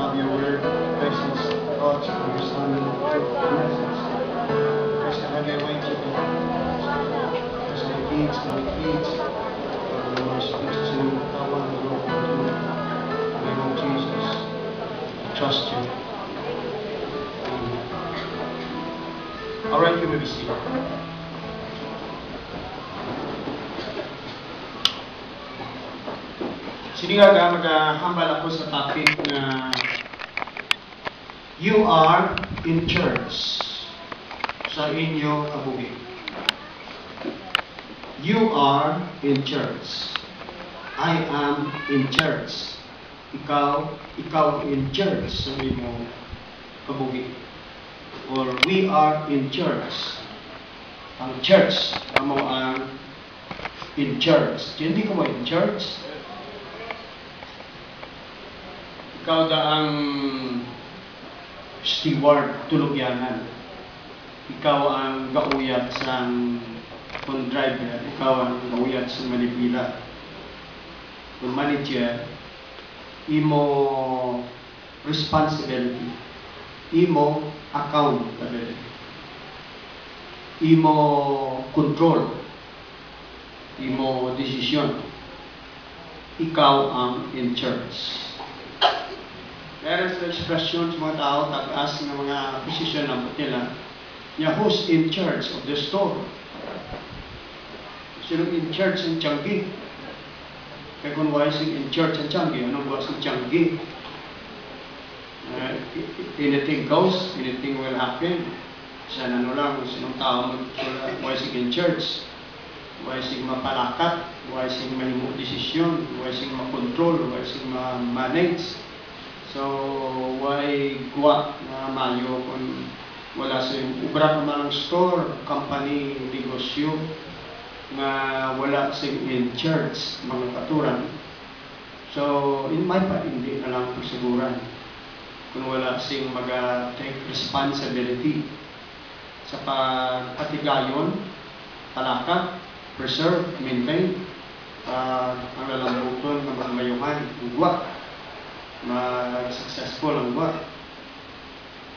of your word, precious thoughts of your Son, the message. There's a heavy weight to it. There's my needs, Lord, speaks to how I want to grow into you. In the name of Jesus, I trust you. Amen. All right, you may be seated. Sinigaga, maghahambal ako sa topic na you are in church sa inyo kabuhi. You are in church. I am in church. Ikaw in church sa inyo kabuhi. Or we are in church. Ang church, amo ang in church. Hindi ka mo in church? Ikaw ang steward tulugyanan. Ikaw ang gauyat sa driver. Ikaw ang gauyat sa Manipila. Kung manager, imo responsibility, imo accountability, imo control, imo decision. Ikaw ang in charge. Meron sa expression sa mga tao, tag-as ng mga position na nila, who's in charge of the store? Sino in charge ng Changi? Kaya kung wala siyang in charge ng Changi, anong buwas ng Changi? Anything goes, anything will happen. Sana lang, sinong tao wala siyang in charge. Wala siyang mapalakat, wala siyang mahimong desisyon, wala siyang makontrol, wala siyang ma-manage. So, why guwa na mayo kung wala sa ubra pa man ang store, company, negosyo nga wala sa in charge mga katuran. So, in my part, hindi na lang pasiguran kung wala sing mag-take responsibility sa patigayon, palakat, preserve, maintain ang lalambuton ng mga mayungan, guwa successful ang buwan.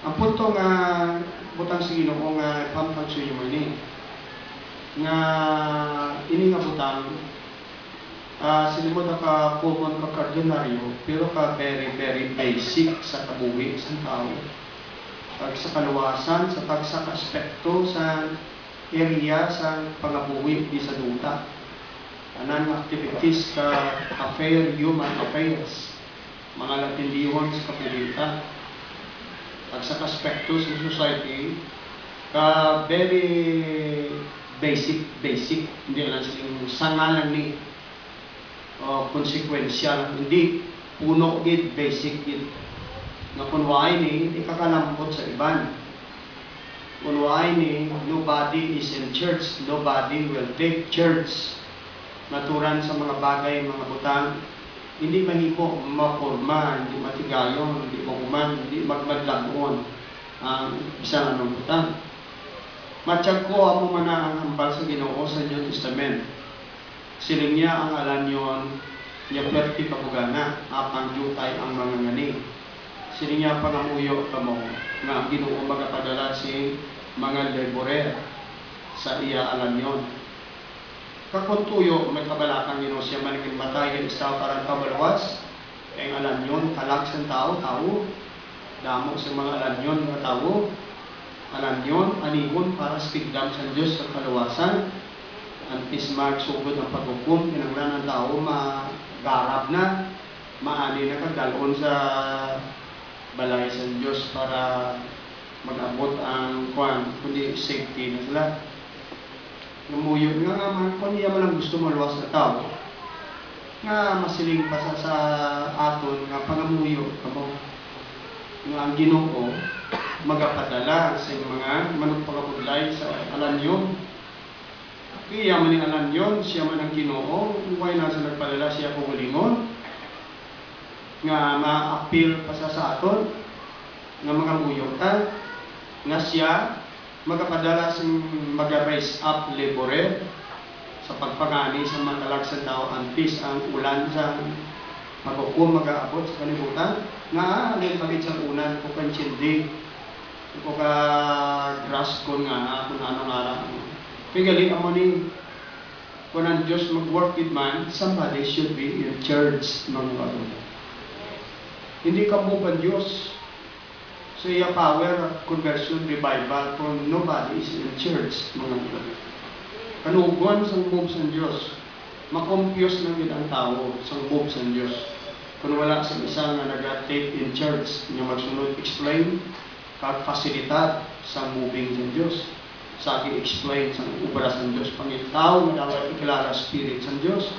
Ang punto nga butang sa Ginoo nga pampang sa inyo ini nga ini nga butang silimod ka common ka kardinaryo pero ka very basic sa kabuhi sa tao. Pag sa kaluwasan, sa aspekto sa area sa pangabuhi di sa duta. Anang activities ka human affairs, mga latindihon sa kapulitan. At sa aspekto sa society, very basic, hindi lang silang sangalan ni konsekwensya, hindi puno gid, basic gid. Na kunway ni, hindi kakalambot sa iban. Kunway ni, nobody is in church, nobody will take church. Naturan sa mga bagay, mga butang, hindi mahimo maporma, hindi matigayon, hindi mahuman, hindi magmadlagon ang isang anong butang. Matiyag ko amo man ang hambal sa Ginoo sa New Testament. Siling niya ang alan yon, niya perti kabugana, apang jutay ang mga ngani. Siling niya pangamuyo kamo, nga ang Ginoo magapadala si mga laborer sa iya alan yon. Kakuntuyo, may kabalakang Ginoo siya maniging matay ng istaw parang kabalawas. Ang alam yun, kalag sa tao, damo sa mga alam yun, mga tao. Alam yun, anihon para sa tigdam sa Diyos sa kalawasan. Ang ismag sugod ng paghukom, kinanglan ng tao, magarab na, maani na kagdalon sa balay sa Diyos para mag-abot ang kundi safety na sila. Namuyod nga man, kung niya man ang gusto maluwas na tao, nga masiling pa sa aton nga pangamuyo kamo nga ang Ginoo magapadala sa mga manugpakabudlay sa alanyon. Kaya man ang alanyon, siya man ang Ginoo, why na sa nagpadala siya pugulingon nga ma-appeal pa sa aton nga mga muyota nga siya magapadala sa mag-raise up laborer sa pagpangani sa mga kalagsan tao antis ang ulan sa Magukong mag-aabot sa kalibutan. Nga, alin pagit sa unan ko kan chindi. Ko ka grass ko nga kung ano nga lang. Pigaling mo ni kung ang Diyos mag-work with man, somebody should be in church, mga kapatid. Hindi ka move ang Diyos sa iya power, conversion, revival, kung nobody is in church, mga kapatid. Kanuguan sa move sa Diyos, makompuse lang din ang tao sa move sa Diyos. Kung wala sa isang na nag-take in church, nga magsunod explain, kag-facilitat sa moving sa Diyos. Sa explain sa obra sa Diyos. Pangitaw na dapat ikilala Spirit sa Diyos.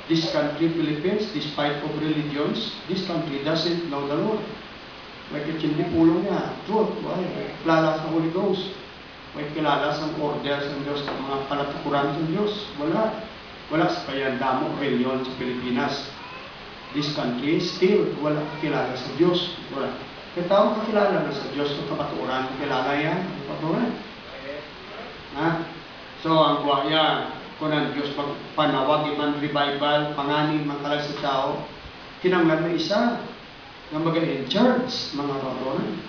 This country, Philippines, despite of religions, this country doesn't know the Lord. May kitindi pulong niya. Truth. Why? Kilala sa Holy Ghost. May kilala sa order sa Diyos, sa mga palatukuran sa Diyos. Wala. Wala sa kaya damo reliyon sa Pilipinas. This country still wala kilala sa Diyos. Wala. Kaya tao kakilala na sa Diyos sa kapaturan. Kilala yan. Kapaturan. Ha? So, ang buhaya, kung ang Diyos panawag, iman revival, panganin, mangkalag sa tao, kinanglan na isa, na mag-in church, mga kapaturan.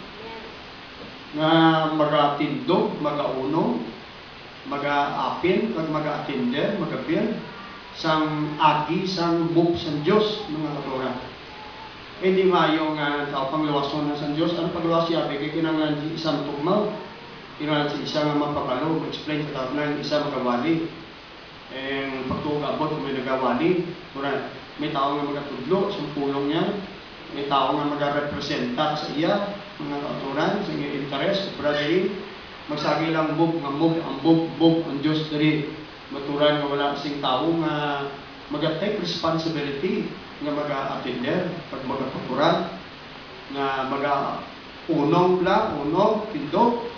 Na mag-atindog, mag-auno, mag-apin, mag-atinder, mag-apil, sang agi, sang buk sa Diyos, mga kapaturan. Hindi mayo nga tao pangluwason na sa Diyos. Ano pagluwas siya? Kaya kinanglan isang tugmaw. Kinanglan si isa nga mapapalo. Explain sa tao na isa magawali. Pagtugabot kung may nagawali. May tao nga magatudlo sa pulong niya. May tao nga magarepresenta sa iya. Mga kauturan, sa iyong interest. Brother, magsagi lang bub, nga bub, ang bub, ang Diyos dari. Maturan nga wala sing tao nga mag-take responsibility nga mag-attender pag mag-pagkuran nga mag-unong lang, unong, pindot.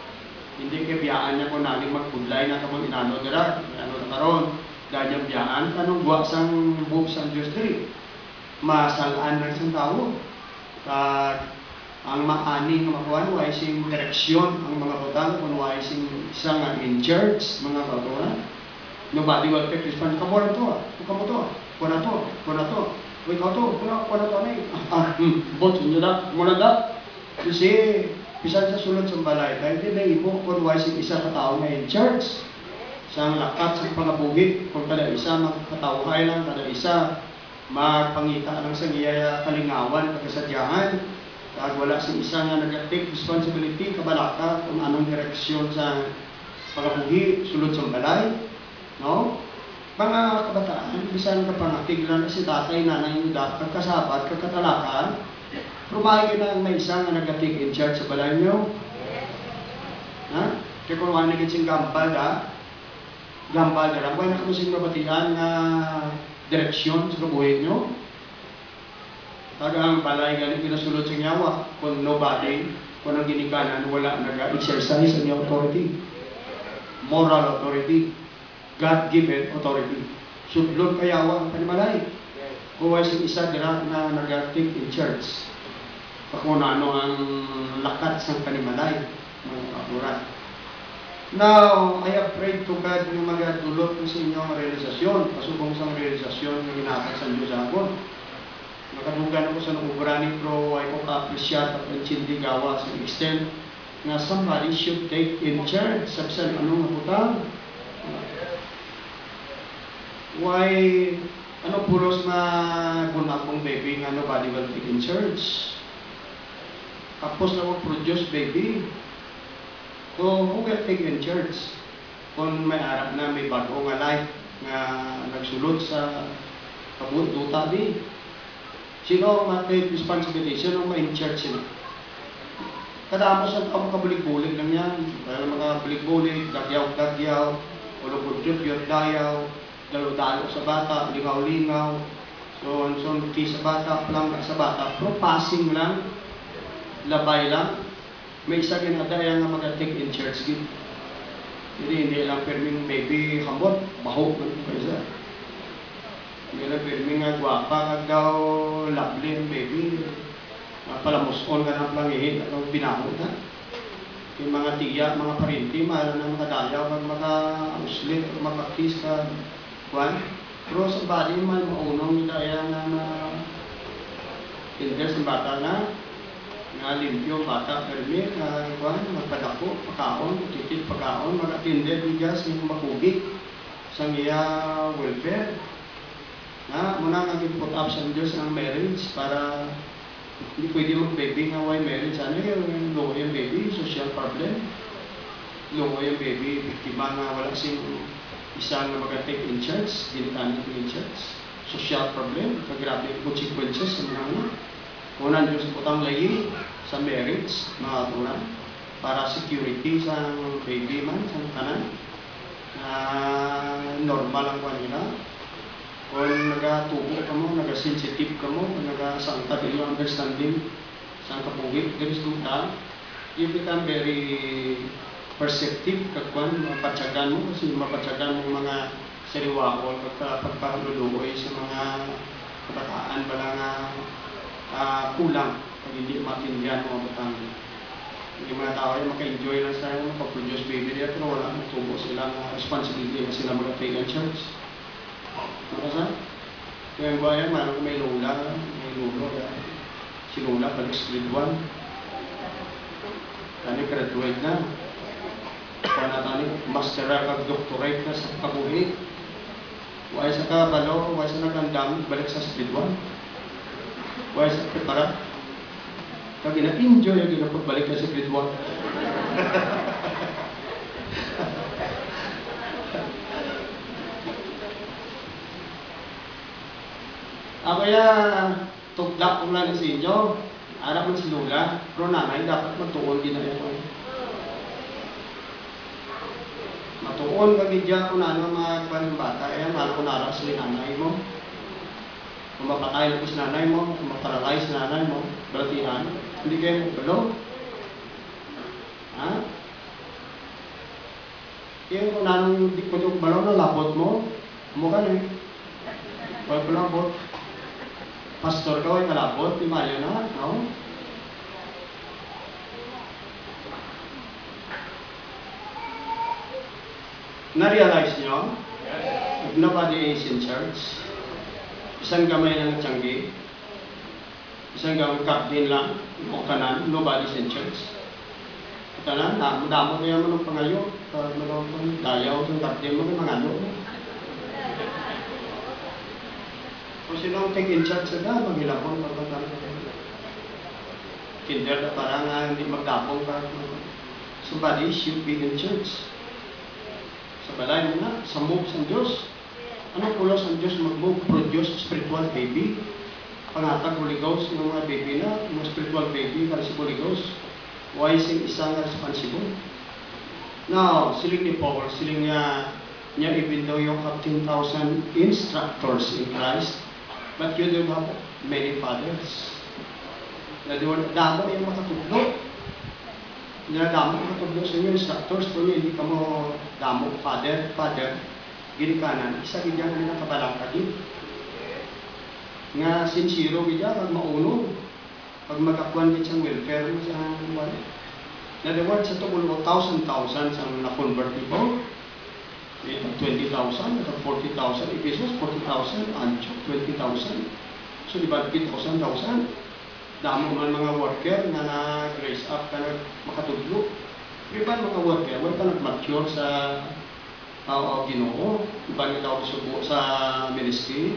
Hindi kaya biyaan niya kung naling magpudlay na kamong inano dira. Ano na karon dahil yung biyaan, kanong buwak sang bub sang Diyos diri. Masalaan ng isang tao. Ang maani nga makuhan, why sing direksyon ang mga butang, kung why sing isang in church, mga kauturan. Nobody will take responsibility. Kamu na to, kamu to, kuna to, kuna to. Uy, kau to, kuna to na bot, muna da. Kasi, bisan sa sulod sa balay, dahil din na ibo, kung why sing isa katao na in church. Sang lakat sa pangabuhit, kung kada isa magkatawhay lang, kada isa magpangita lang sa iya kalingawan, kasadyahan. Dahil wala sa isa nga nag-take responsibility, kabalaka, kung anong direksyon sa pangabuhi, sulod sa balay. No? Mga kabataan, bisan ka pangatiglan na si tatay, nanay, kagkasabat, kagkatalakan, rumahin na may isa nga nag-take in charge sa balay nyo. Ha? Kaya kung wala naging gambal na lang, wala na kamo sing mabatian na direksyon sa kabuhin nyo. Tagang balay galing pinasulod sa nyawa, kung nobody, kung ang ginikanan, wala nag-exercise ang authority. Moral authority. God-given authority. Sudlon kayawa ang panimalay. Kung wala siyang isa dira na nag-take in church. Kung ano ang lakat sa panimalay, mga kapuran. Now, I have prayed to God ng mga dulot sa inyong realisasyon. Pasubong sa realisasyon na ginapag sa Diyos ako. Nakadugan ako sa nakubrani pero ay ko ka-appreciate at hindi gawa sa extent na somebody should take in charge sa anong naputang. Why, ano puros na gunakong baby nga nobody will take in charge? Tapos na mag-produce baby. So, who will take in charge? Kung may arap na may bago nga life nga nagsulod sa kabututa di. Sino ang mag-take responsibility? Sino ang ma-in charge sila? Kadamos ang tao makabulig-bulig lang yan. Dahil makabulig-bulig, gagyaw-gagyaw, ulog-udyot-yot dayaw, dalo-dalo sa bata, lingaw-lingaw, so sa bata, plangga sa bata, pero passing lang, labay lang, may isa ginadaya nga mag-take in church gid. Hindi lang perming baby hambot, bahog ng kaisa. Hindi lang perming nga gwapa, kag daw lovely ang baby, palamuson ka ng plangihin, at binahod ha. Yung mga tiya, mga parinti, mahal na makadayaw, kag maka-uslit, maka-kiss ka, Juan, pero sa body man maunong daya nga na Kinder sa bata na limpyo bata permi magpadako pagkaon titit pagkaon mag-attender bigas ng makubik sa iya welfare na muna nga put up sa Diyos ang marriage para hindi pwede mag-baby nga why marriage ano yung logo yung baby social problem logo yung baby biktima nga wala sing isang na mag-take in charge dinitan in charge social problem kagrabe consequences sa mga unang Diyos putang layi sa marriage, mga tunan, para security sa baby man, sa kanan, na normal ang kanila. Kung nagatubo ka mo, nag-sensitive ka mo, nag-sangta din yung understanding sa kapuwit, there is no doubt, you become very perceptive kakwan, mapatsagan mo, kasi mapatsagan mo mga sariwakol, pagpapaluluoy sa mga kabataan pala nga kulang pag hindi matindihan mo batang yung mga tao ay maka-enjoy lang sa maka-produce baby niya pero wala matubo silang responsibility na sila mag-take in charge sa? Kaya yung bayan marang may lola may lolo si lola pag grade 1 tani graduate na kaya na tani master kag doctorate na sa kabuhi wala sa kabalo wala sa nagandam balik sa grade 1 why sa prepara? Kag na-enjoy yung ginapagbalik na sa grade 1. Kaya tuklak ko lang sa inyo. Arap man si Lola, pero nanay dapat matuon din na ito. Matuon kag idya kung ano mga bata, ayan, mahal ko naras sa nanay mo. Kung mapatay na po sa nanay mo, kung maparalyze sa nanay mo, balatihan, hindi kayo magpalo. Ha? Kaya kung nanong di ko yung balaw na labot mo, mukha na eh. Huwag ko labot. Pastor ka, huwag kalabot, di mayo na, no? Na-realize nyo? If nobody is in church, isang gamay ng tiyanggi, isang gamay kapdin lang, o kanan, nobody's in church. Kanan, damo kaya mo ng pangayo, dayaw sa kapdin mo, mga ano. Kung sino ang take in charge sila, maghilapon, kinder na parang hindi magdapong pa. Somebody should be in church. Sa balay mo na, sa move sa Diyos. Anong kulos ang Diyos mag-move, produce spiritual baby? Pangatag Holy Ghost ng mga baby na, mga spiritual baby para sa Holy Ghost. Why sing isang responsible? Now, siling ni Paul, siling niya even though you have 10,000 instructors in Christ, but you don't have many fathers. Damo yung makatudlo. Damo makatudlo sa inyo instructors, kung hindi ka mo damo, father, gini kanan, isa gidya nga nila kabalakagin. Nga sincero gidya, pag mauno, pag mag-akuan gid sa welfare mo sa wala. In other words, sa tukul mo, 1,000 sa na-convert people, 20,000, 40,000, Ephesians 40,000, Antioch 20,000. So, di ba 50,000? Damo man mga worker na na-grace up ka na makatudlo. Di ba mga worker, wala ka nag-mature sa Ginoo, iba nila ako subo sa ministry.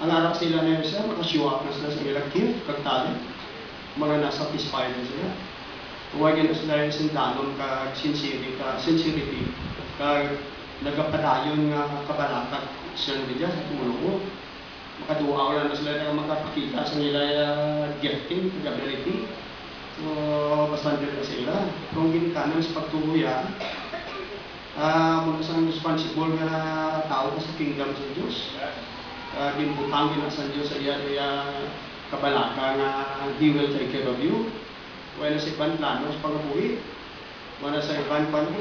Ang anak sila na yun siya, makashow up na sila sa ilang gift, kagtali. Mga na-satisfied na sila. Huwagin na sila yung sindanon kag sincerity, kag nagapadayon nga kabalakag siya nila sa tumulong. Makaduaw na sila na makapakita sa nila gifting, ability. So, bastante na sila. Kung ginikanan sa pagtuloy, muna sa responsible nga tao sa kingdom sa Diyos. Gimbutang na sa Diyos sa iya kabalaka nga He will take care of you. Wala sa ibang plano sa pagabuhi. Wala sa ibang plano,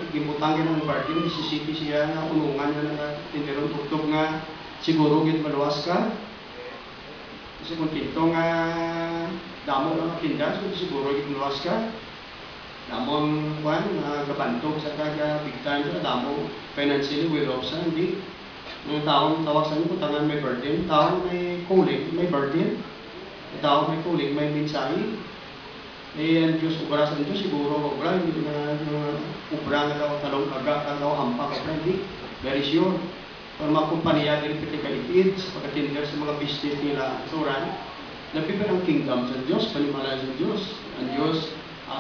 gimbutang ng burden, sisiti siya na unungan na tindirong tutog nga siguro git maluwas ka. Kasi kung tinto nga damo ng kindas, siguro git maluwas ka. Damon gabantog sa big time sa damo financially well off sa hindi ng taong tawag sa inyo tangan may burden taong may kuling may burden Tao may kuling, may mensahe. Eh, ang Diyos, ubra sa Diyos, siguro, ubra, hindi na ubra nga daw, talong aga, nga daw, hampak, ubra, hindi. Very sure. Kung mga kumpanya, din pagkakalitid, pagkatindir sa mga business nila, suran, napipan ang kingdom sa Diyos, panimala sa Diyos. Ang Diyos,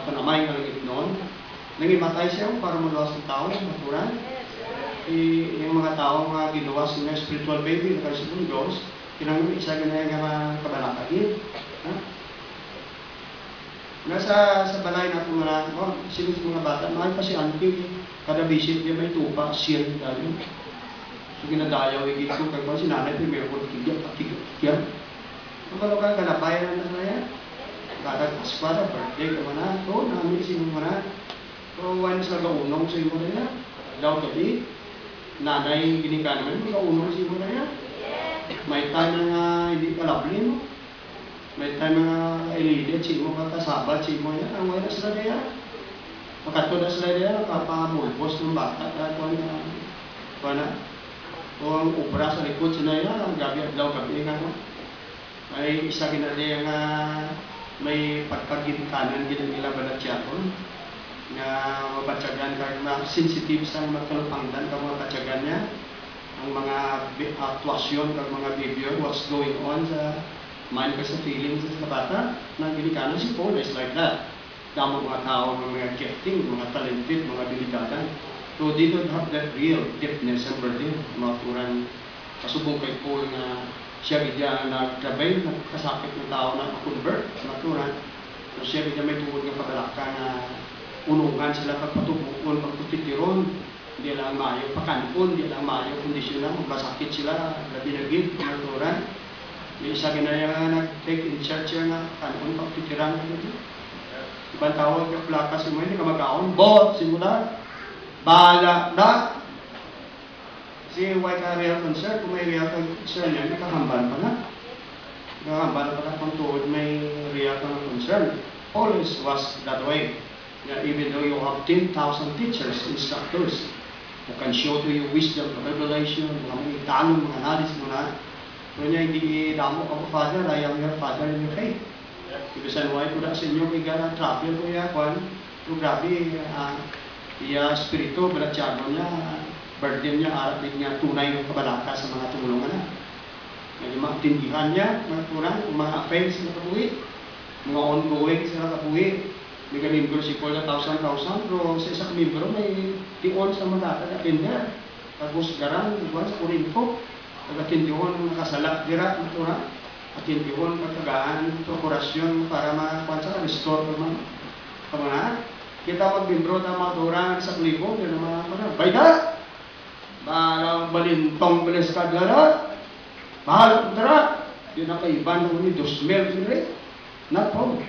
panamay nga langit noon. Nangimatay siya para maluwas ng tao, maturan. Eh, yung mga tao nga giluwas ng spiritual baby, nakarisipon Diyos, kinang isa ganyan nga kabalakagin. Ha? Nasa sa balay na kung sino sa mga bata, mahal pa si auntie, kada visit niya may tupa, siya dali. So ginadayaw, igit ko, kaya si nanay, may meron kigyan. Kung ano ka, kanabayan na na yan. Kada kaskwada, birthday ka na, to, namin sino mo na. So, wala sa gaunong sa imo na yan. Daw gabi, nanay, ginika naman, gaunong sa imo na yan. May time na hindi ka labli, no? May time mga ilidit, sino ka kasabat, sino yan, ang wala sila na yan. Pagkato na sila na yan, nakapamulpos ng bata, kung ang ubra sa likod sila yan, ang gabi at daw gabi nga. May isa ginali nga may pagkaginkanan ginagila ba na tiyakon, nga mabatsagan ka, na sensitive sa magkalupangdan, kang mabatsagan niya, ang mga aktuasyon, kang mga behavior, what's going on sa mind ka sa feelings sa bata, na ginikanan si Paul is like that. Damo mga tao, mga gifting, mga talented, mga delikatan. So they don't have that real deepness and burden. Mga turang kasubong kay Paul na siya gidya nagtrabay, nagkasakit ng tao na convert sa naturan. So siya gidya may tuwod ng pagalaka na unungan sila pagpatubukon, pagputitiron, hindi lang maayo pakankon, hindi lang maayo kondisyon lang, magkasakit sila, labi na gid, naturan. May isa ginaya nag-take in charge nga, kanon pagtitiran na gid. Ibang tawag yung plaka si mo, hindi ka mag-aon, bot, simula, bahala na. Si white ka real concern, kung may real concern yan, kahamban pa na. Kahamban pa na kung tuod may real concern. Always was that way. Even though you have 10,000 teachers, instructors, who can show to you wisdom, revelation, mga tanong, mga knowledge mo na, pero niya hindi damo ka po, Father, I am your Father in your faith. Ibisan why ko na sa inyo, kaya travel ko ya, kwan, so grabe, iya spirito, balatsyago niya, burden niya, harap din niya, tunay ng kabalaka sa mga tumulungan na. Yung mga tindihan niya, mga turang, mga affairs na kabuhi, mga ongoing sila kabuhi. May ka-membro si Paul na 1,000, pero sa isang membro may tiyon sa mga attender. Tapos garang, sa Corinto, pagkatindihon ng nakasalak dira, natura, at tindihon pagkagaan, prokurasyon para makapansa, restore pa man. Kamana, kita mag-membro na mga turang sa klibo, yun ang mga bayda! Balang balintong bilis ka dara, balang dara, yun ang kaiban ng ni 2,000, not problem.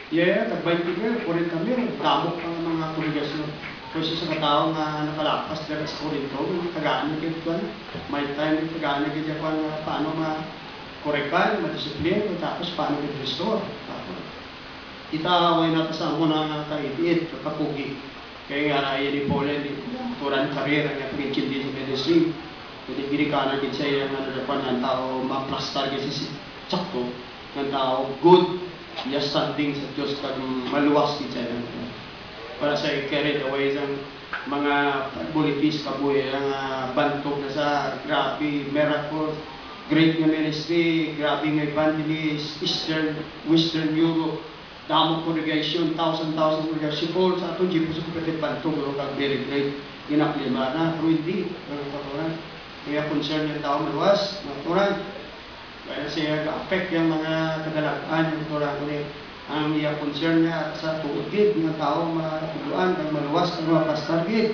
Yeah, tag-20 mil, 40 mil, damok ang mga kuligasyon. Kasi sa katao nga nakalapas dyan sa Corinto, tagaan na kita may time tagaan na kita paano ma-korekan, ma-discipline, tapos paano i-restore. Itaway natin sa muna nga kaitiit, kapugi. Kaya nga na iyan ni Paul, turan karir, ang pag-intindi sa ministry. Jadi ginikanan din siya yung Japan ng tao, ma-plastar kasi si Chakto, ng tao good, yes, standing sa Diyos kag maluwas kita yan. Para sa carried away sa mga bulitis kabuhi ang bantog na sa grabe miracle, great nga ministry, grabe nga evangelist, Eastern, Western Europe, damong congregation, 1,000 congregation. Si Paul sa ato, Jipos sa kapatid bantog, kag very great, inaklima na, pero hindi, kaya concern yung tao maluwas, naturan. Kaya siya ga-affect yung mga kadalagaan yung turang ulit. Ang iya concern niya sa tuugid ng tao matuluan, kag maluwas, kag mapastargid.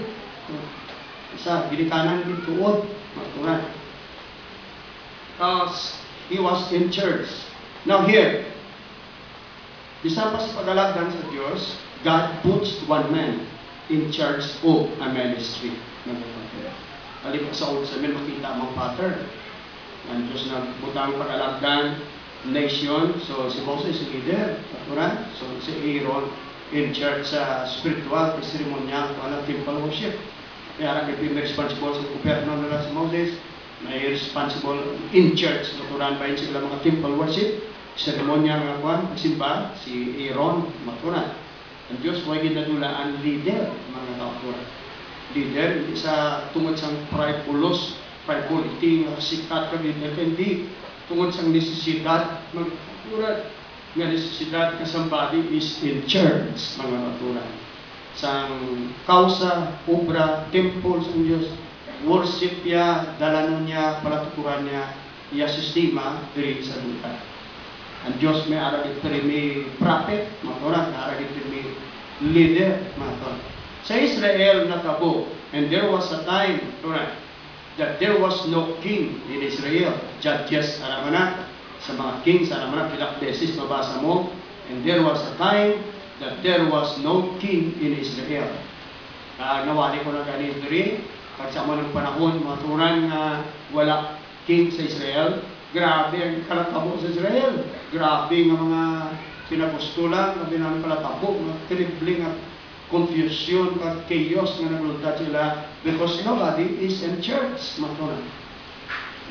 Isa, ginikanan din tuod, maturan. Because he was in church. Now here, isa pa sa pagalagdan sa Diyos, God puts one man in charge of a ministry. Alip sa Old Testament, makita mong pattern. Ang Diyos na butang pagalagdan, nation, so si Moses, si leader, katuran, so si Aaron, in church sa spiritual, ceremonial, temple worship. Kaya may responsible sa gobyerno nila si Moses, may responsible in church, katuran ba yun sila mga temple worship, seremonya nga kwan, simba, si Aaron, matura. Ang Diyos, huwag ginadulaan leader, mga kauturan. Leader, sa tungod sang prideful, iti nga sikat ka leader, hindi tungod sang necesidad, mga kauturan, nga necesidad ka somebody is in church, mga kauturan. Sang kausa, obra, temple sa Diyos, worship niya, dalanon niya, palatukuran niya, iya sistema, diri sa lupa. Ang Diyos may aragit may prophet, mga aragit may leader, mga sa Israel nakabo, and there was a time, that there was no king in Israel. Judges, alam na, sa mga kings, alam na, pilak beses mabasa mo, and there was a time that there was no king in Israel. Nawali ko na ganito rin, pag sa mga panahon, mga turan na wala king sa Israel, grabe ang kalatabo sa Israel. Grabe ang mga pinapostulan, grabe ang kalatabo, mga terrible nga confusion, chaos nga naglunta sila because nobody is in church, mga turan.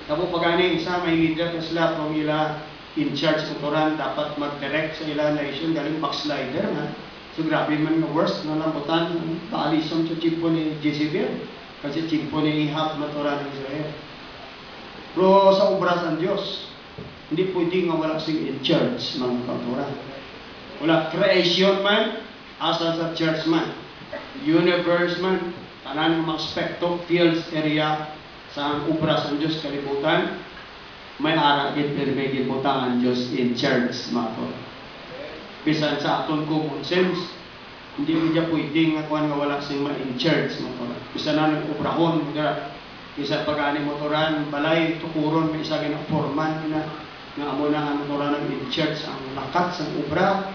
Tapos pagani isa may leader na sila kung ila in charge ng Quran, dapat mag-direct sa ila nation, galing backslider na. So grabe man nga worst na lambutan, paalisom sa chimpo ni Jezebel, kasi chimpo ni Ihab na Torah ng Israel. Pero sa obra ng Diyos, hindi pwede nga wala sing in church, mga kauturan. Wala creation man, asa sa church man, universe man, tanan ng mga spectrum, fields, area, sa obra ng Diyos kalibutan, may aragit pero may gibutan ang Diyos in church, mga kauturan. Bisan sa aton common sense, hindi mo dyan pwede nga kuhan nga wala sing in church, mga kauturan. Bisan na nag-obrahon, isa pag-ani motoran, balay, tukuron, may isa ginaporman na nga amo na ang motoran ng in church, ang lakat sa obra.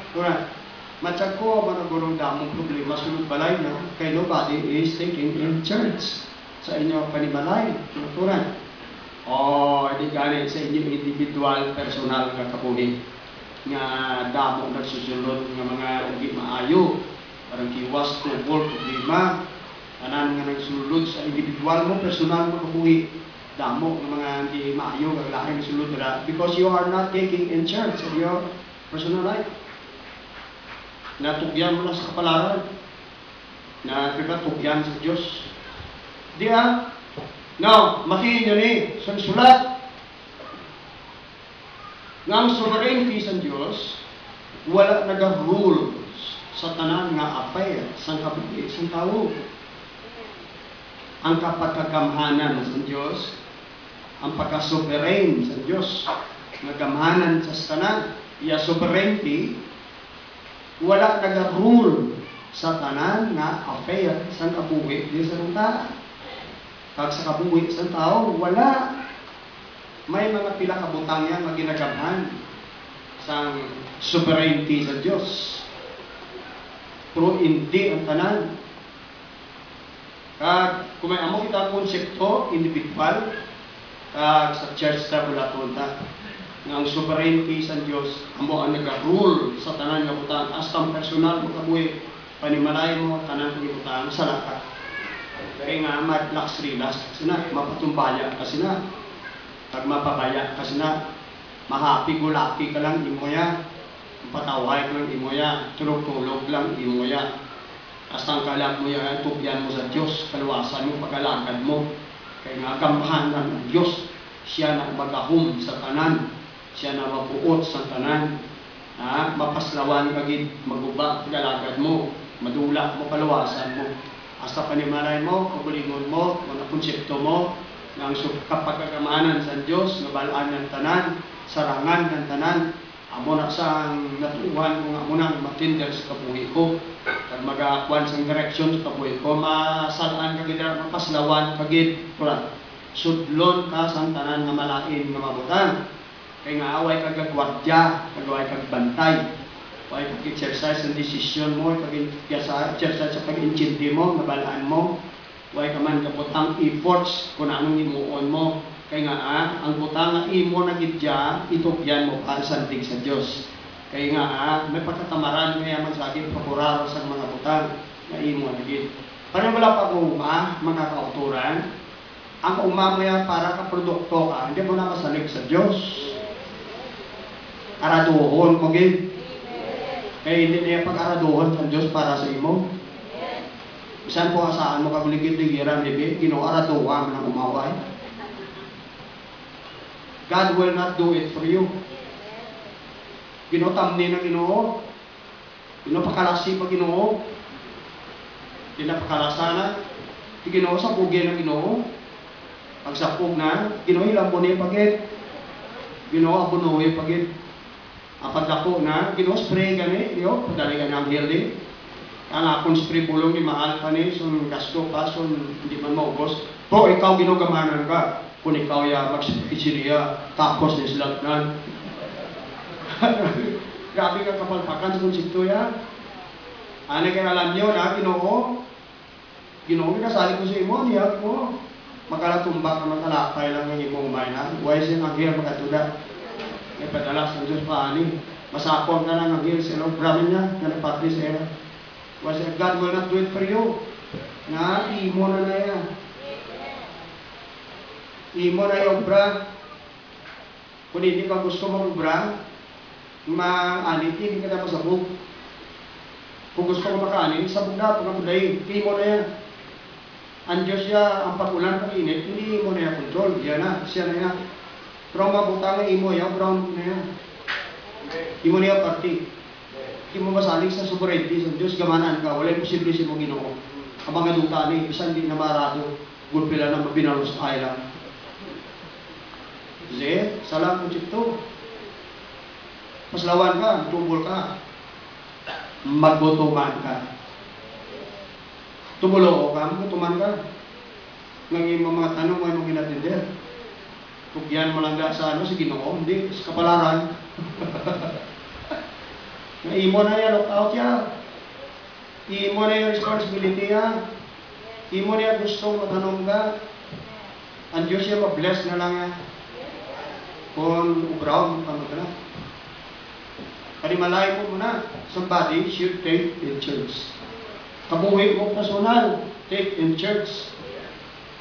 Matsag ko, managurong damong problema, sunod balay na, kay nobody is taking in church sa inyo panibalay, motoran. Hindi ganit sa inyo individual, personal nga kabuhi nga damo nagsusulod nga mga hindi maayo, parang kiwas, tubol, problema, anan nga nagsulod sa individual mo, personal mo kabuhi, damo ng mga hindi maayo, kaglaking sulod na, because you are not taking in charge of your personal life. Natugyan mo lang sa kapalaran, na tugyan sa Diyos. Di ba? Now, makihin nyo ni, sa sulat, nga ang sovereignty sa Diyos, wala nag-rule sa tanan nga affair, sa kabuhi, sa tao. Ang kapagkagamhanan sa Diyos, ang pagka-sovereign sa Diyos, nagamhanan sa tanan, iya sovereignty, wala nag-rule sa tanan nga affair sa kabuhi di sa tao. Kag sa kabuhi sa tao, wala. May mga pila kabutang yan na ginagamhan sa sovereignty sa Diyos. Pero hindi ang tanan. Kag kung may amo kita konsepto, individual, kag sa church na bulatunta, nga ang sovereignty sa Diyos, amo ang nag-rule sa tanan nga butang, hasta personal mo kabuhi, panimalay mo, tanan nga butang sa lakat. Kaya nga, mag-lax-relax, kasi na, mapatumbaya, kasi na, pag mapabaya, kasi na, mahapi-gulaki ka lang, imoya, pataway ka lang, imoya, tulog-tulog lang, imoya. Hasta ang kalag mo yan, tupyan mo sa Diyos, kaluwasan mo, pag-alagad mo. Kaya nga, gamhanan ng Diyos, siya na magahom sa tanan, siya na mapuot sa tanan, mapaslawan kagid, maguba, pag-alagad mo, madula mo, kaluwasan mo. Hasta panimalay mo, kabulingon mo, mga konsepto mo, ng kapagkagamanan sa Diyos, nabalaan ng tanan, sarangan ng tanan, amo na sang natuuhan ko nga amo nang matinder sa kabuhi ko, kag magakuan sang direksyon sa kabuhi ko, masalaan kagid ra mapaslawan kagid, sudlon ka sang tanan nga malain nga mabutan. Kay nga away kag gwardiya, kag away kag bantay. Way pag-exercise ang desisyon mo, pag-exercise sa pag-intindi mo, nabalaan mo, way ka man kaputang efforts kung anong imuon mo. Kaya nga, ang butang nga imo na gidya, itupyan mo para sandig sa Diyos. Kaya nga, may pagkatamaran kaya magsagin prokuraro sa mga butang na imo na gid. Parang wala pa uma, mga kauturan, ang umamaya para ka produkto ka, hindi mo na masalig sa Diyos. Araduhon mo gid. Kaya hindi niya pag-araduhon sa Diyos para sa imo. Bisan po asaan mo kabuligid-ligiran, dibi, Ginoo araduhan ng umaway. God will not do it for you. Ginoo tamni ng Ginoo. Ginoo pakalasi pag Ginoo. Pinapakalasana. Di Ginoo sa pugi ng Ginoo. Pagsapog na, Ginoo ilang po niya pagit. Ginoo abunoy pagit. Apagdako na, Ginoo spray gani, yo, padali ka ng healing. Ang akong spray pulong ni mahal pa ni, so gasto pa, so hindi man maubos. Po, ikaw Ginoo gamanan ka. Kung ikaw ya mag-isiriya, tapos ni silagnan. Grabe ka kapalpakan sa konsepto ya. Ano kaya alam nyo na, Ginoo, kinasali ko sa imo, niyak mo. Makalatumbak na matalakay lang ng imong mainan. Why siya ang hir makatuda? May padalas ng Diyos paani. Masakon ka lang ang hir sa ilong bramin niya, na nagpatri sa era. Why siya, God will not do it for you. Na, imo na na yan. Imo na yung bra. Kung hindi ka gusto mong bra, ma-anit, hindi ka na masabog. Kung gusto mo makaanit, sabog na, pagkabuday, imo na yan. Ang Diyos siya, ang pag-ulan, pag-init, hindi imo na yan control. Yan na, siya na yan. Pero ang mabutang na imo, yan, brown na yan. Imo na yan party. Hindi mo masalig sa sovereignty sa Diyos, gamanan ka, wala yung posible siya mo Ginoo. Ang mga duta ni, isang di na marado, gulpila na mabinalos island. Kasi, salam mo chito. Paslawan ka, tubol ka. Magbotoman ka. Tumulo ka, magbotoman ka. Ng mga tanong mo yung ginatinder. Tugyan mo lang sa ano, sa Ginoo, hindi, sa kapalaran. Imo na yan, look out yan. Imo na yung responsibility yan. Imo na yung gustong matanong ka. Ang Diyos siya, ma-bless na lang yan. Kung ubraw, magpamag na. Panimalay mo muna, somebody should take in church. Kabuhi mo personal, take in church.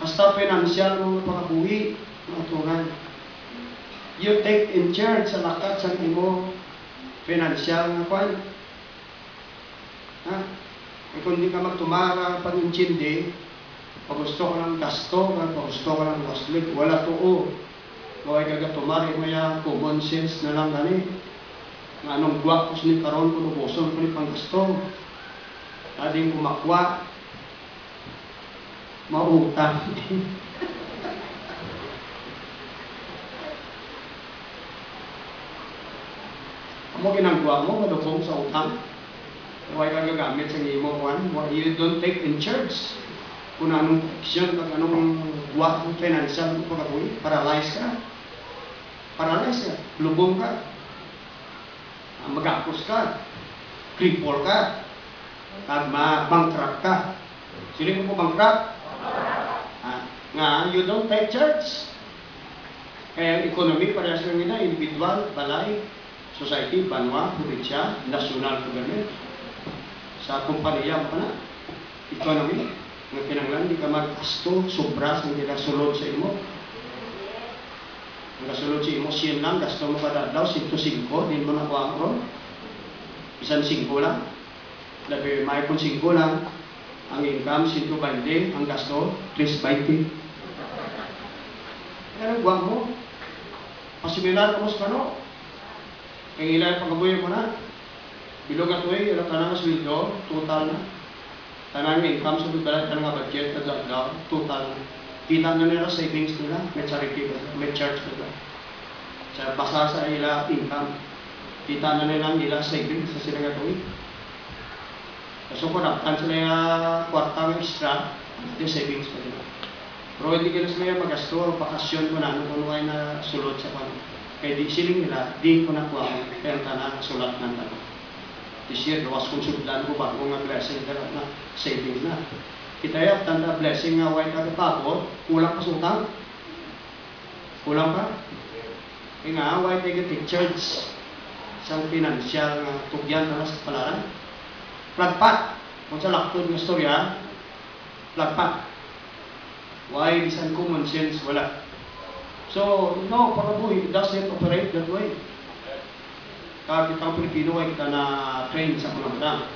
Hasta financial mo pakabuhi, matunan. You take in church sa lakat sa imo financial na kwan. Ha? E kung di ka magtumara pag-intindi, pag gusto ka ng gasto, pag gusto ka ng waslig, wala tuo. Huwag kagatumari mo yan, common sense na lang gani. Nga anong guwak ko ni karon ko nubuson ko ni panggasto. Ading kumakwa, mautang. Amo ginagawa mo, madugong sa utang. Huwag ka gagamit sa imo one. You don't take in church. Kung anong action, kung anong guwak ng financial mo pagkakuwi, paralyze ka. Paralyze ka, lubong ka. Magapos ka. Cripple ka. At ma-bankrupt ka. Sino mo bankrupt? Nga, you don't take church. Kaya ang economy, parehas lang nila, individual, balay, society, banwa, probinsya, national government. Sa kumpanya pa na, economy, ng kinanglan, di ka mag-asto, sobra, hindi ka sulod sa imo. Ang kasulod sa imo, siyan lang, gasto mo kada daw, 105, din mo nakuha ang ron. Isang 5 lang. Labi, may kung 5 lang, ang income, 120, ang gasto, 320. Kaya nagwag mo. Pasimilar ka mo sa kano. Kaya ilan pagkabuhin mo na. Bilog at way, ilang tanang sweldo, total na. Tanang income, sa total, tanang budget, na total na. Kita na nila savings nila, may charity ba, may church ba. Sa basa sa ila income, kita na nila savings sa sila gatuwi. So kung naptan sila kwarta ng extra, yung savings pa nila. Pero hindi ka na sila magasto, bakasyon ko na, kung ay na sulod sa kanya. Kaya di siling nila, di ko nakuha ko, kaya na sulat ng tanong. This year, lawas kong sudlan ko ba, kung nga blessing na savings na. Kita yung tanda blessing nga white agapapot, kulang pa sutang. Kulang pa? Kaya nga, white agatik church, isang financial tugyan na sa palaran. Plagpat. Kung sa laktod ng storya, plagpat. Why? Isang common sense, wala. So, no, pagkabuhi, it doesn't operate that way. Kahit kitang Pilipino ay kita na train sa kunang-kunang.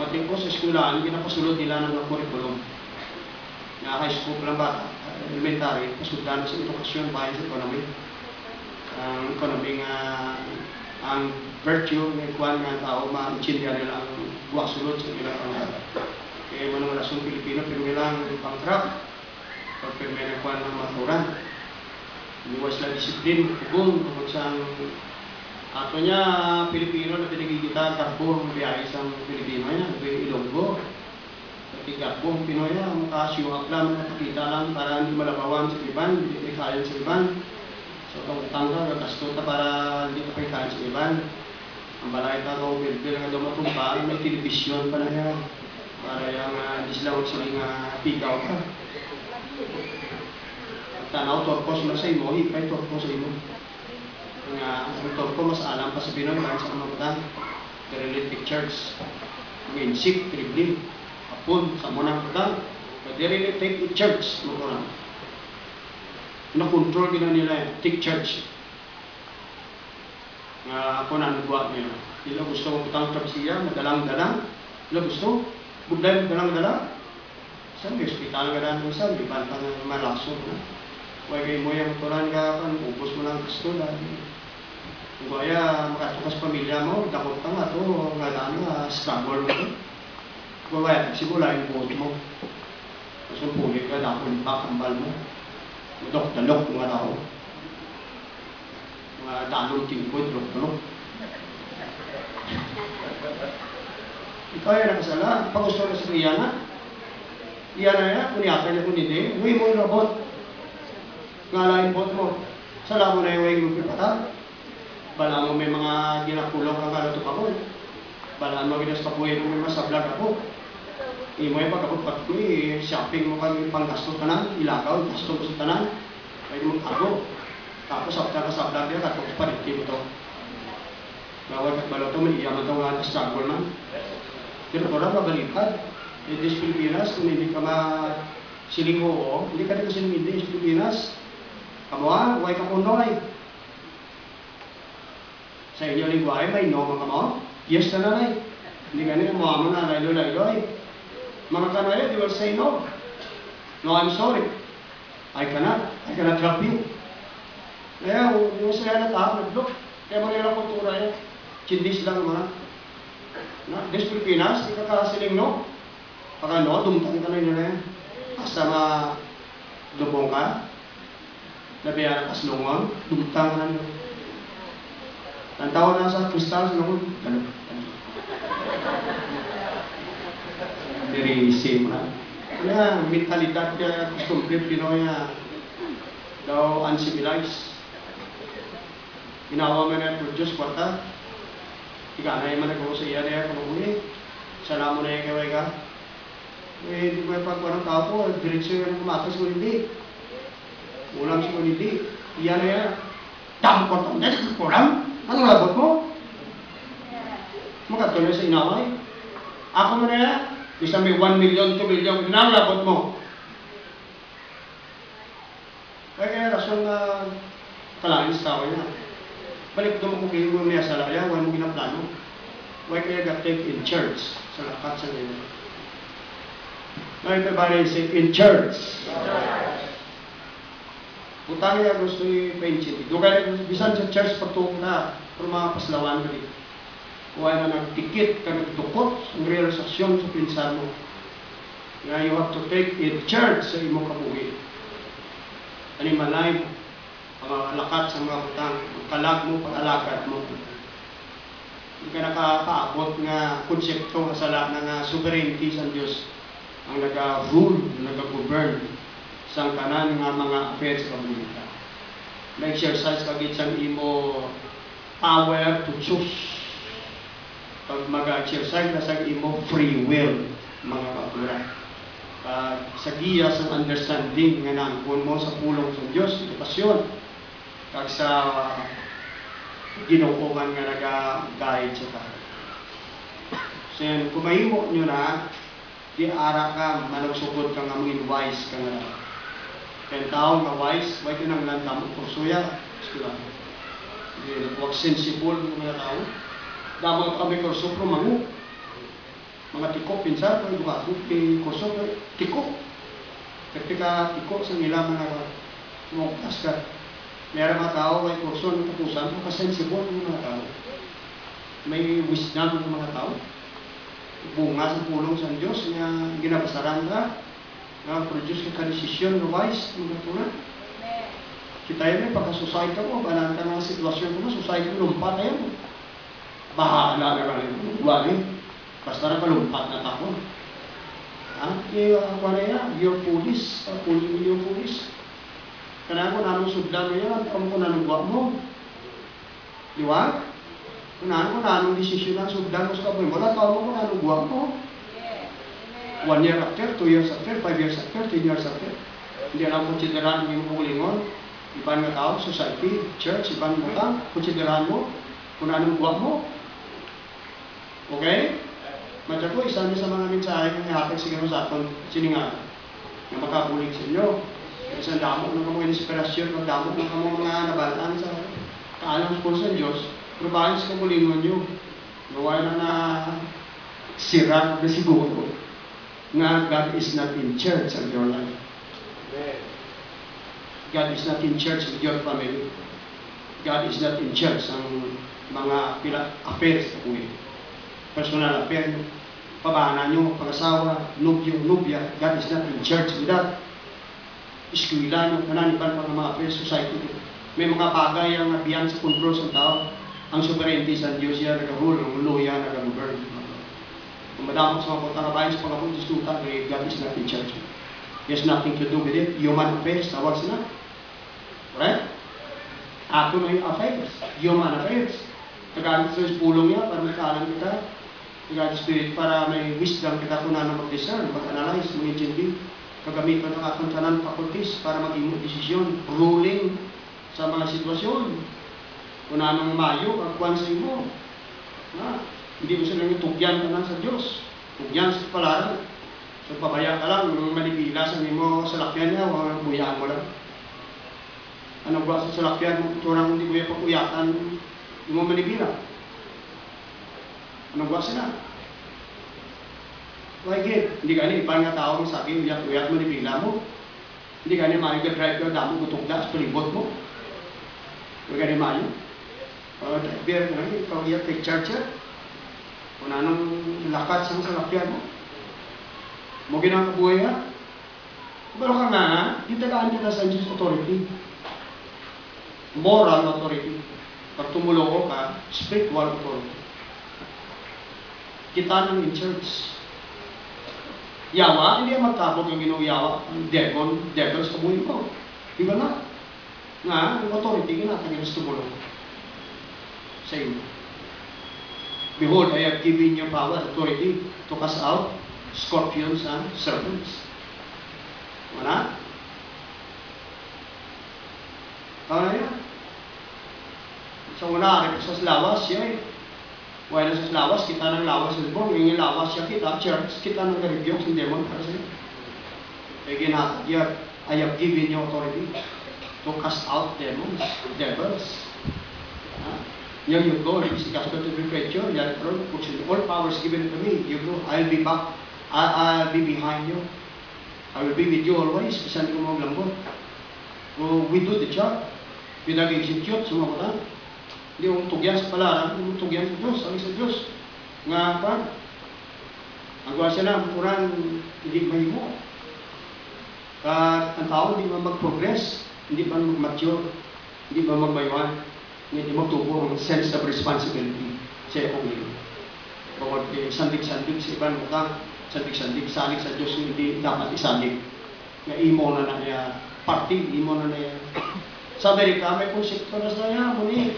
Mating ko sa eskwelahan, ginapasulod nila ng curriculum. Na high school lang bata, elementary, pasundan sa edukasyon bayan sa economy. Ang economy nga, ang virtue ng ikuan nga tao, ma-intindihan nila ang buwak sulod sa ilang pangalan. Kaya manong lasong Pilipino, pero nilang pang-trap, pag may nagkuhan ng maturan. Iwas lang disiplin, kung sa ato niya, Pilipino na pinagigita, karbo, biyahe sa Pilipino niya, Ilonggo. Pati karbo, Pinoy niya, makasiyuhak lang, makakita lang, para hindi malabawan sa iban, hindi kain sa iban. So, kung tangga, kastuta para hindi ka kain sa iban. Ang balay ka ko, bilbil nga dumatumpa, may television pa na yan. Para yung di sila magsiling pigaw ka. Tanaw, torpos na sa imo, hipay torpos sa imo. Ang torpo mas alam pa sa Pinoy, dahil sa mga batang, the related church. Ang insik, tribling, hapon, sa munang batang, the related church, mga na-control gina nila yung take church. Ako na nagbuhat nila. Sila gusto magputang trap siya, madalang-dalang. Sila gusto, buday madalang-dalang. Saan may hospital ka daan saan, di ba ang malaso. Huwag kayo mo yung turan ka, ubos mo lang gusto na. Kung kaya makatukas pamilya mo, dakot ka nga ito, nga daan nga, struggle mo ito. Kung kaya, simula yung buhot mo. Kasi pulit ka, dakot pa, kambal mo. Dalok mga tao. Mga dalong tingkod, dalok. Ikaw ay nakasala, pag gusto na sa Iyana. Iyana yan, kuniyatan niya kung hindi, huwi mo yung robot. Ngalain bot mo. Sala mo na yung huwing lupipata. Bala mo may mga ginakulong ang kalato pa ko. Bala mo ginas kapuhin mo may masablag ako. Imo yung pagkapagpat ko shopping mo kang panggasto tanan, ilagaw, gasto mo sa tanan, ay mo ako. Tapos after sa vlog niya, katong panitin mo to. Bawal at balato, may iyaman ito nga struggle man. Pero ito lang mabalipad. In this Pilipinas, kung hindi ka masiling oo, hindi ka dito siling hindi sa Pilipinas. Kamuha, huwag ka kunoy. Sa inyo lingwahe, may no mga kamo? Yes na nanay. Hindi ka nila, mga mo na, laylo-layloy. Mga kanaya, they will say no. No, I'm sorry. I cannot help you. Kaya, yung sila na tao, nag-look. Kaya mga nila kultura yan. Chindis lang mga. Des Pilipinas, di ka kasiling no. Paka no, dumtang ka na yun na yan. Basta dubong ka. Nabiyan ka slungon, dumtang ka na yun. Ang tawag na sa kristal, slungon. Ganun. Very same na. Kaya, mentalidad niya, costumbre Pinoy niya, daw uncivilized. Ginawa mo na produce kwarta. Ika na yung managawa sa iya niya, kung uli, sala mo na yung kaway ka. Di ko yung pagkuha ng tao po, diretso yung kumatas mo hindi. Ulang siya mo hindi. Iya na yan. Dam ko ito, hindi ko kulang. Anong labot mo? Magkatuloy sa inaway. Ako mo na yan. Bisa may 1 million, 2 million, nalabot mo. Kaya rason na kalain sa tao niya. Balik doon mo kung mo niya sa laya, huwag mo ginaplano. Huwag kaya got-take in church sa lakat sa niya. Now everybody say, in church. Utang niya gusto i-pension. Doon kaya bisan sa church pagtuong na, pero mga paslawan ka dito. Kung na nagtikit ka nagdukot ang realisasyon sa pinsan mo. Kaya you have to take in church sa imong kabuhi. Ani malay ang lakat sa mga butang, kalag mo, pag-alagad mo. Hindi ka nakakaabot nga konsepto nga sala na sovereignty sa Diyos ang nag-rule, nag-govern sa kanan nga mga affairs sa kabuhi. Na-exercise kagit sa imo power to choose. Pag mag-exercise na sa imo free will, mga kapura. Sa giya, sa understanding nga nangkon mo sa pulong sa Diyos, edukasyon, kag sa ginukuman nga nag-guide sa ta. So yan, kung mahimo nyo na, di ara ka, managsugod ka nga maging wise ka nga. Kaya tao nga wise, why ka nang lantam o kursuya, eskwela. Huwag sensible ng mga tao. Damang kami kurso pro mangu. Mga tiko, pinsan, kung bukako, kurso, tiko. Ketika tiko sa nila mga sumuktas ka. Meron mga tao ay kurso ng tapusan, makasensible ng mga tao. May wisdom ng mga tao. Bunga sa pulong sa Diyos na ginabasaran ka, na produce ka desisyon na wise, mga tunan. Kita yun pagka-society mo, banan ka ng sitwasyon mo, society mo, lumpat na yan. Bahala na ka rin. Wali. Basta na kalumpat na tao. Ako na yan, you're foolish. You're foolish. Kaya kung anong sudlan mo yan, kung anong buwak mo. Di ba? Kung anong desisyon ang sudlan mo sa kapoy mo, tao mo kung anong buwak mo. 1 year after, 2 years after, 5 years after, 10 years after. Hindi alam kung konsideran mo yung kulingon. Ibang nga tao, society, church, ibang nga tao, konsideran mo kung anong buwak mo. Okay? Madya ko, isa niya sa mga mensahe kung ihatag siguro sa atin, sininga, na makabulig sa inyo. Isang damo ng mga inspirasyon, ng damo ng mga nabalaan sa kaalam po sa Diyos, pero bakit sa kamulingon nyo? Gawa na sira na siguro nga God is not in church of your life. God is not in church with your family. God is not in church ang mga affairs na kuwi. Personal affair, pabana nyo, pag-asawa, nubyo, nubya, God is not in church with that. Eskwila nyo, mananipan pa ng mga affairs society. May mga bagay ang beyond sa control sa tao. Ang sovereignty sa Diyos yan, nag-rule, ang luya, nag-govern. Kung madamang sa mga pagkakabayan sa pagkapuntos tuta, God is not in church. He has nothing to do with it. Human affairs, tawag sila. Right? Ato na yung affairs. Human affairs. Tagamit sa pulong niya para magkaalam kita. Tagamit Spirit para may wisdom kita kung ano mag-discern, mag-analyze, mag-intindi. Kagamitan ng akong tanan faculties para mag-imot desisyon. Ruling sa mga sitwasyon. Kung anong mayo, pagkuhan sa imo. Hindi mo sila yung tugyan ka lang sa Diyos. Tugyan sa palaran. So, pabaya ka lang, manipila sa mo sa lakyan niya, o buyaan mo lang. Ano ba sa salakyan mo, turang hindi ko yung pakuyakan, hindi mo manipila. Ano ba sila? Why get? Hindi ka ipan nga tao mo sabi, uyat-uyat manipila mo. Hindi ka mayo ka-drive ka, damo gutugda sa palibot mo. Huwag ka mayo. Driver nga, ikaw iyat kay charger. Kung anong lakat sa salakyan mo. Mo ginakabuhay ha? Pero ka nga, itagaan kita sa Diyos authority. Moral authority. Pag tumulo ka, spiritual authority. Kita nang in church. Yawa, hindi ang magkabot yung ginuyawa. Devil sa kabuhay ko. Di ba na? Nga, yung authority, ginatagin sa tumulo. Sa iyo. Behold, I have given you power, authority to cast out scorpions and serpents. Wala? Tama na yan. Sa una, sa lawas siya eh. Wala sa lawas, kita ng lawas sa libon. Yung lawas siya kita, church, kita ng karibiyok sa demon para sa'yo. Kaya ginatagyan, I have given you authority to cast out demons, devils. You go, this is the gospel to the creature, all powers given to me. You go, I'll be back. I'll be behind you. I will be with you always. Bisan ko mga lambot. We do the job. Pinag-execute sa mga kota. Hindi mo tugyan sa palaran, hindi mo tugyan sa Diyos, sabi sa Diyos. Nga pa, ang gawa siya na, kurang hindi mahimo. At ang tao hindi ba mag-progress, hindi ba mag-mature, hindi ba magbaywan, hindi magtubo ang sense of responsibility sa ikong iyo. Bawag sandig-sandig sa ibang utang, sandig-sandig, salig sa Diyos, hindi dapat isalig. Nga imo na na niya, party, imo na niya. Sa Amerika, may konsepto na sa niya, muni.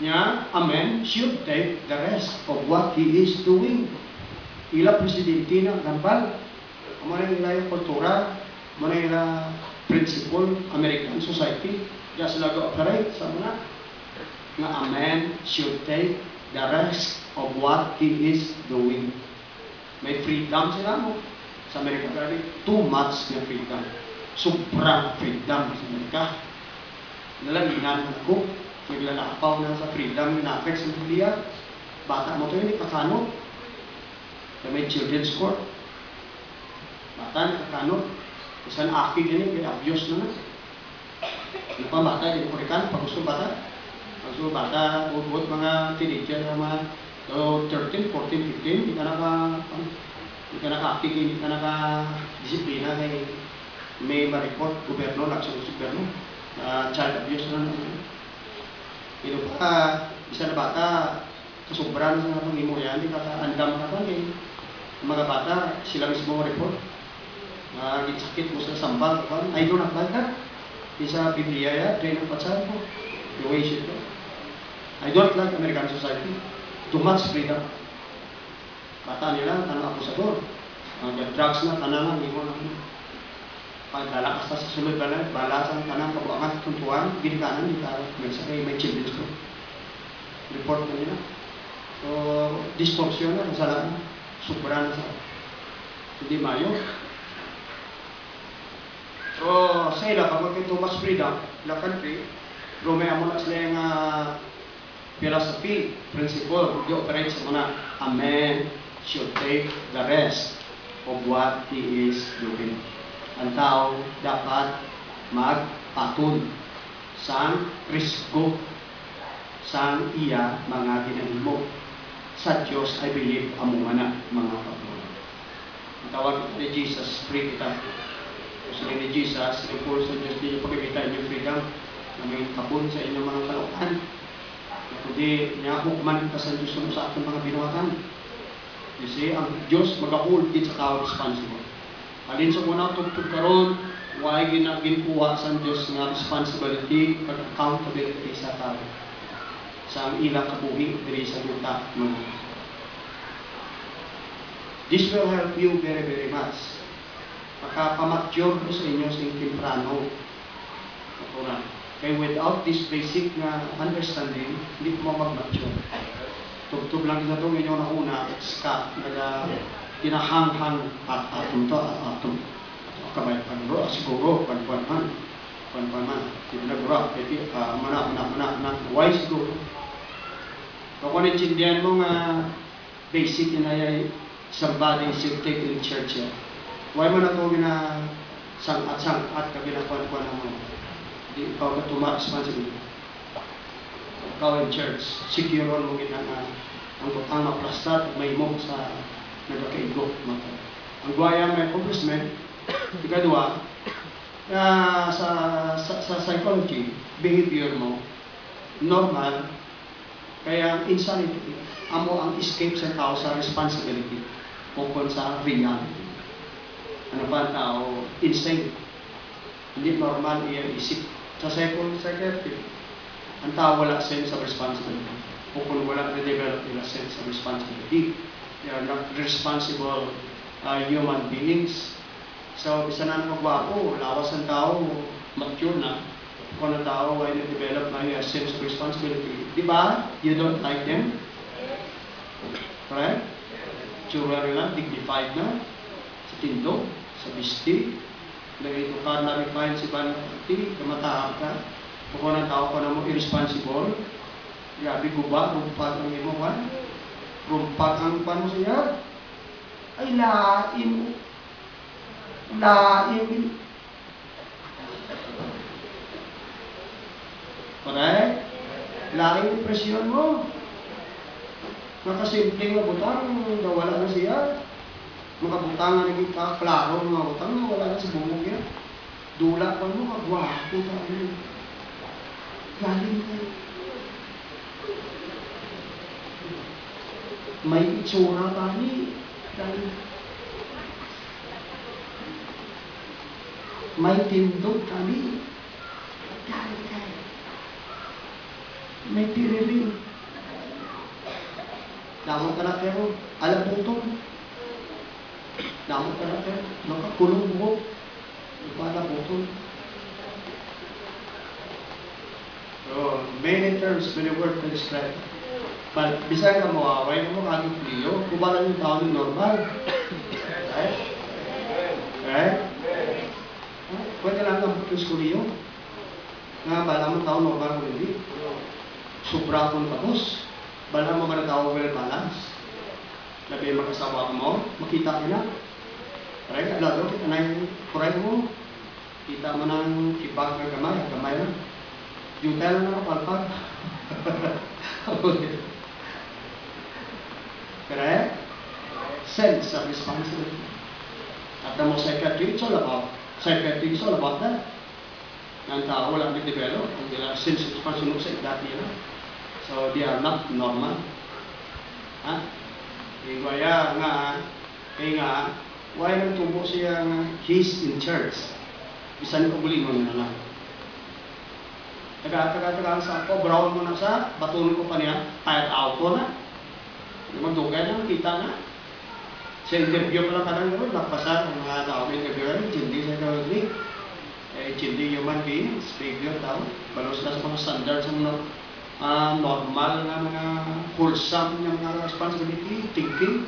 Niya, a man should take the rest of what he is doing. Ila presidente na gambal. Amo na ila yung kultura, amo na ila principle, American society, diya sila go-operate sa mga. Nga a man should take the rest of what he is doing. May freedom sila mo. Sa Amerika, too much na freedom. Sobrang freedom sa Amerika. Nalaginan ako. Naglalakaw na sa freedom, na-affect sa Biblia. Bata mo to yun, ikakanot. May children's court. Bata, ikakanot. Isang aki ganyan, may abuse na. Ano pa bata, yung kurikan, pag gusto bata. Pag gusto bata, buot mga teenager na mga 13, 14, 15, hindi ka naka-aki, hindi ka naka-disiplina kay may ma-report, gobyerno, laksang gobyerno, child abuse na naman. Ito pa, isa na bata, kasubran sa pangimo yan, hindi ka-andam ka ba kay mga bata, sila mismo report. Sakit mo sa sambal, I do not like that. Isa Biblia ya, train ang patsal ko. The way shit ko. I don't like American society. Too much freedom. Bata nila, tanong akusador. Drugs na, tanang, hindi mo na. Pagdalakas sa sunod balasan, tanang, kabuangan, tuntuan, binikanan, hindi ka, may children's ko. Report na nila. So, distortion na, kasalanan. Sobra na sa hindi mayo. So, sa ila, kapag ito mas freedom, la country, rumaya mo na sila yung philosophy, principle, di operate sa mga a man should take the rest of what he is doing. Ang tao dapat magpatun sa risgo sa iya mga ginahimo. Sa Diyos, I believe, among na mga patuloy. Ang tawag ni Jesus, free kita. Gusto ni Jesus, report sa Diyos ninyo pagkakita inyong freedom na may tapon sa inyong mga kalaukan. Kundi, niyahukman ka sa Diyos sa ating mga binuhatan. Kasi ang Diyos mag-hold din sa tao responsible. Alin sa muna tugtog karon, why ginkuha sa Diyos nga responsibility at accountability sa tao. Sa ang ilang kabuhi diri sa yuta. This will help you very, very much. Makapamatyor ko sa inyo sa temprano. Kaya without this basic na understanding, hindi ko mag-mature. Tugtog lang sa itong inyo na una, ska, tinahanghang at atom to, at atom. Kabay, panro, siguro, panpaman. Hindi na gura, pwede, mana, why siguro? Kung naintindihan mo nga basic na ay somebody should take in church yan. Why mo na ito sang-at ka ginakuan-kuan mo? Hindi ikaw ka responsibility. Ikaw in church, secure mo ang butang maplastat, may mo sa nagkakaigok. Ang guaya may accomplishment, ikadua, sa psychology, behavior mo, normal, kaya insanity, amo ang escape sa tao sa responsibility, ukol sa reality. Ano ba ang tao? Insane. Hindi normal isip. Sa psychiatry, ang tao wala sense of responsibility. O kung wala na-develop nila sense of responsibility, they are not responsible human beings. So, bisa na magwapo, lawas ang tao, mature na. Kung ang tao ay na-develop na yung sense of responsibility. Di ba? You don't like them? Correct? Tsura nila, dignified na. Sa tindog, sa bisti. Nagito ka na refine si Banati, kamatahap ka. Kung ang tao ka na mo irresponsible, grabe guba, rumpat ang imuhan. Rumpat ang pano siya. Ay, lain mo. Lain. Correct? Lain yung presyon mo. Nakasimpleng na butang, nawala na siya. Mga butang na naging klaro, mga butang na wala na sa bumog yan. Dula pa mo, magwapo tayo. Galing tayo. May itsura tani. Galing. May tindog tani. Galing tayo. May tiriring. Damang ka na pero, alam putong. Damang ka na pero, nakakulong buhok. Ipala putong. So, many terms, many words to describe. But, bisaya ka mo, away mo, kaging kliyo. Kubalan yung tao ng normal. Right? Right? Pwede lang ang putos kuliyo. Nga, bala mo tao normal ko hindi. sobra kong patos. Bala mo ba na tao well balance? Labi mag-asawa mo, makita nila. Kaya lalo, kita na yung kuray mo. Kita mo ng ibag na gamay na. Yung tayo na nakapalpag. Correct? Sense of responsibility. At the most psychiatry, it's all about that. Ang tao walang nag-develop, ang nila sense of responsibility sa edad nila. So, they are not normal. Ha? Kaya nga, why nang tubo siya he's in church? Bisan ko buli mo na lang. Taga sa ako, brown mo na sa, batunin ko pa niya, tired out ko na. Magdugay na, kita na. Sa interview pa lang kanang gano'n, nakpasan ang mga tao may interview rin, hindi sa gawin. Hindi human being, speaker tao. Balos na sa mga standards ng normal na mga wholesome ng mga responsibility, thinking.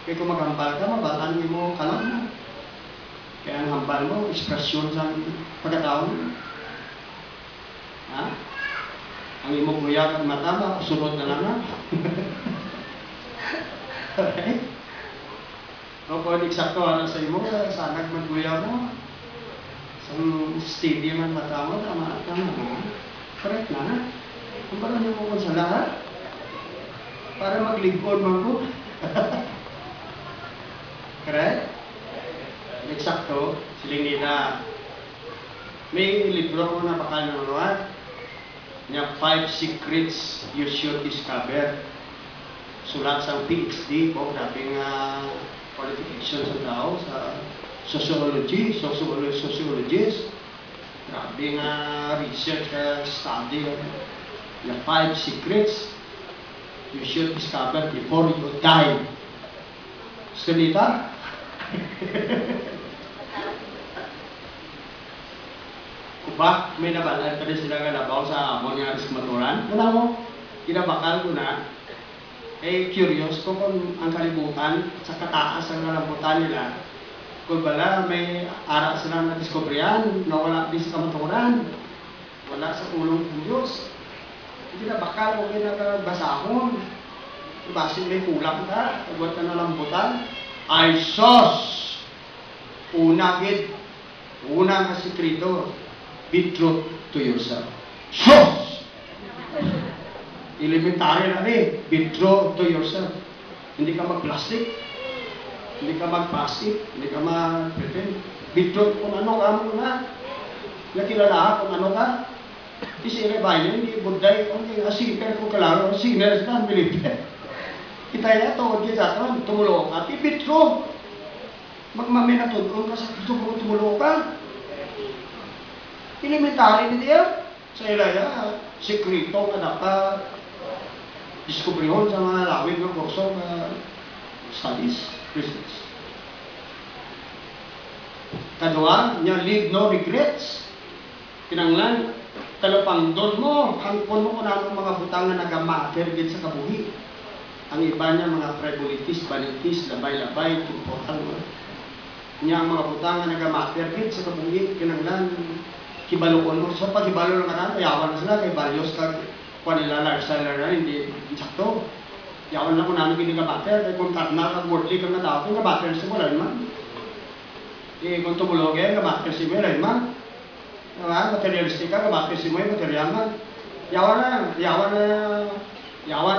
Kaya kung maghambal ka, mabatan mo kalam mo. Kaya ang hambal mo, ekspresyon sa pagkatao mo. Ha? Ang imong guyak at matama, sunod na lang. Okay? O kung eksakto ano sa imo, sanag magguya mo. Sa stadium ang matama, tama. Correct na. Kung parang niyo mo sa lahat, para maglingkod mo ko. Correct? Eksakto, siling nila. May libro ko na bakal na naman. Niya 5 secrets you should discover. Sulat sa PhD ko, dating qualification sa tao sa sociologist. Grabe nga research study. The 5 secrets you should discover before you die. Salita? Kuba, may nabalan pa rin sila kalabaw sa amon nga rismaturan. Wala mo, kinabakal ko na. Curious ko kung ang kalibutan sa kataas ang nalambutan nila. Kung bala may ara sila na diskubriyan na wala din sa kamaturan. Wala sa ulong ng Diyos. Hindi na bakal kung may nagabasahon. Basin may kulang ka, agwat ka nalambutan. Ay sos! Una nga sikrito, be true to yourself. Sos! Elementary na rin, be true to yourself. Hindi ka mag-plastic, hindi ka mag-plastic, hindi ka mag-pretend. Be true kung ano ka mo na. Nakilala kung ano ka. Kasi rebayan, hindi buday, hindi asipin kung kalaro, sinners na, bilipin. Kita ya, tawag kita ito, tumulo ka, be true. Magmaminatudon ka sa tumulo ka. Elementary na diya. Sa ilaya, sikrito nga dapat diskubrihon sa mga lawin ng kurso na studies, research. Kadua, niya leave no regrets. Kinanglan, talapang doon mo, hangpon mo kung ano mga butang na nagamater din sa kabuhi. Ang iba niya mga frivolities, vanities, labay-labay, important mo. Niya ang mga butang na nagamater din sa kabuhi, kinanglan, kibaluon mo. So pag kibalo na ka na, yawan na sila, kay values ka, kung nila lifestyle na hindi sakto. Yawan na kung namin kinagabater, kaya kung karnal at worldly kang natao, kung gabater si mo, rin man. Kung tumulog eh, gabater si mo, rin man. Materialistic ka, gabater si mo, material man. Yawan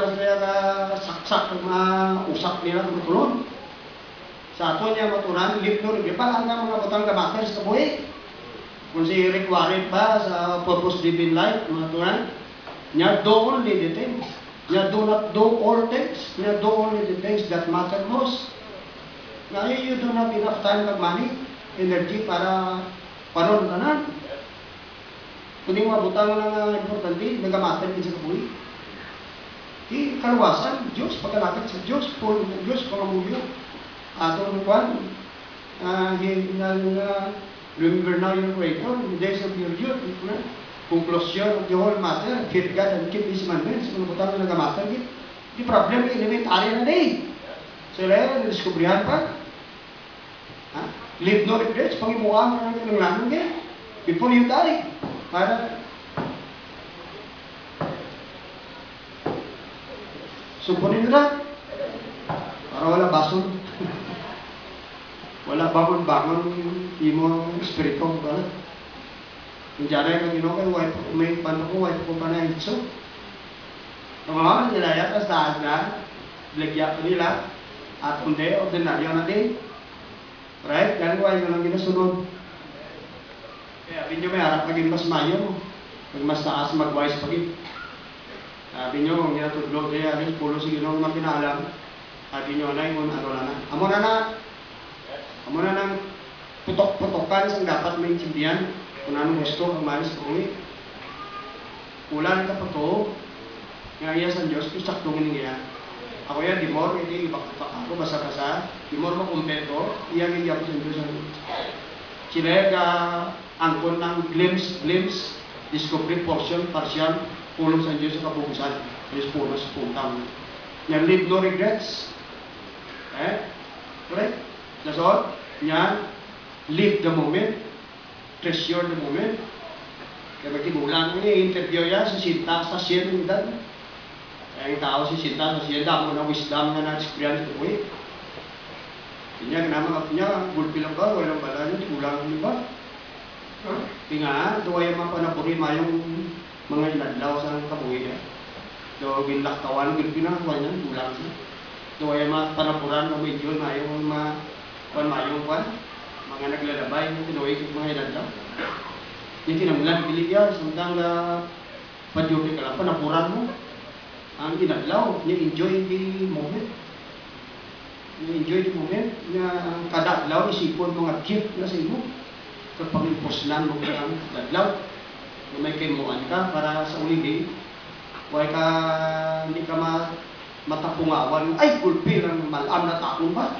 na sila ka saksak ng mga usap nila kung matulog. Sa ato niya maturan, lip-lur, parang nga mga butang gabater sa kabuhi. Kung si Rick Warren pa sa Purpose Living Life, mga turan, niya do only the things. Niya do not do all things. Niya do only the things that matter most. Ngayon, you do not enough time of money, energy para panon ka na. Kung yung mabutang mo ng importante, nagamatter din sa kabuhi. Di kalawasan, Diyos, pagkalapit sa Diyos, po Diyos, pangamuyo. Atong kwan, remember now your creator, in the days of your youth, conclusion of the whole matter, fear God and keep His commandments, kung butang na nagamatter, di problem, elementary na din. So, lalo, nadiskubrihan pa. Live no regrets, pangimuha mo na ng lanong before you die. Para, Sumpunin nila. Para wala bason. Wala bangon-bangon imong espiritu mo ba? Kung dyan kang ginoo kay wife ko, may paano ko, wife ko pa na hitso. Ang mga nilayat as taas na, bligya ko nila, at kundi, ordinaryo natin. Right? Ganun ko ay lang ginasunod. Kaya sabi nyo may harap maging mas mayo. Pag mas taas, mag-wise pagin. Sabi nyo, kung ginatudlo, kaya rin, pulo si ginoo naman pinalam. Sabi nyo, anay mo, ano na na. Amo na ng putok-putokan sa dapat may intindihan kung anong gusto ang malis ko uwi. Kulang ka pa to, nga iya sa Diyos, isaktungin niya. Ako yan, di more, hindi ibakpak ako, basa-basa. Di more mo kumpeto, iya nga sa Diyos. Sila ka angkon ng glimpse, discovery, portion, partial, pulong sa Diyos sa kabukusan. Diyos pulo sa puntang. Yan, live no regrets. Correct? That's all. Yan, live the moment, treasure the moment. Kaya magtibulan niya, interview yan sa Sinta, sa Siendag. Kaya yung tao si Sinta, sa Siendag, mo na wisdom nga na-experience ko eh. Kanya, ganaman niya, gulpi lang ka, walang bala niya, tigulang niya ba? Kaya nga, doon ay mapanapuri mayong mga inadlaw sa kabuhi niya. Doon ginlaktawan, gulpi na, kanya, tigulang siya. Doon ay mapanapuran, medyo mayong mayong mga naglalabay, tinuwi ng mga inadlaw. Yung tinamlan, biligyan, samtang padyuti ka lang, panapuran mo. Ang inadlaw, enjoy the moment. Enjoy the moment. Kada adlaw, isipon mga gift na sa imo. Kapag imposlan mo ka ang adlaw, may kaimuan ka para sa ulitin. Huwag ka, hindi ka matapungawan. Ay, gulpi lang, malam na takong ba?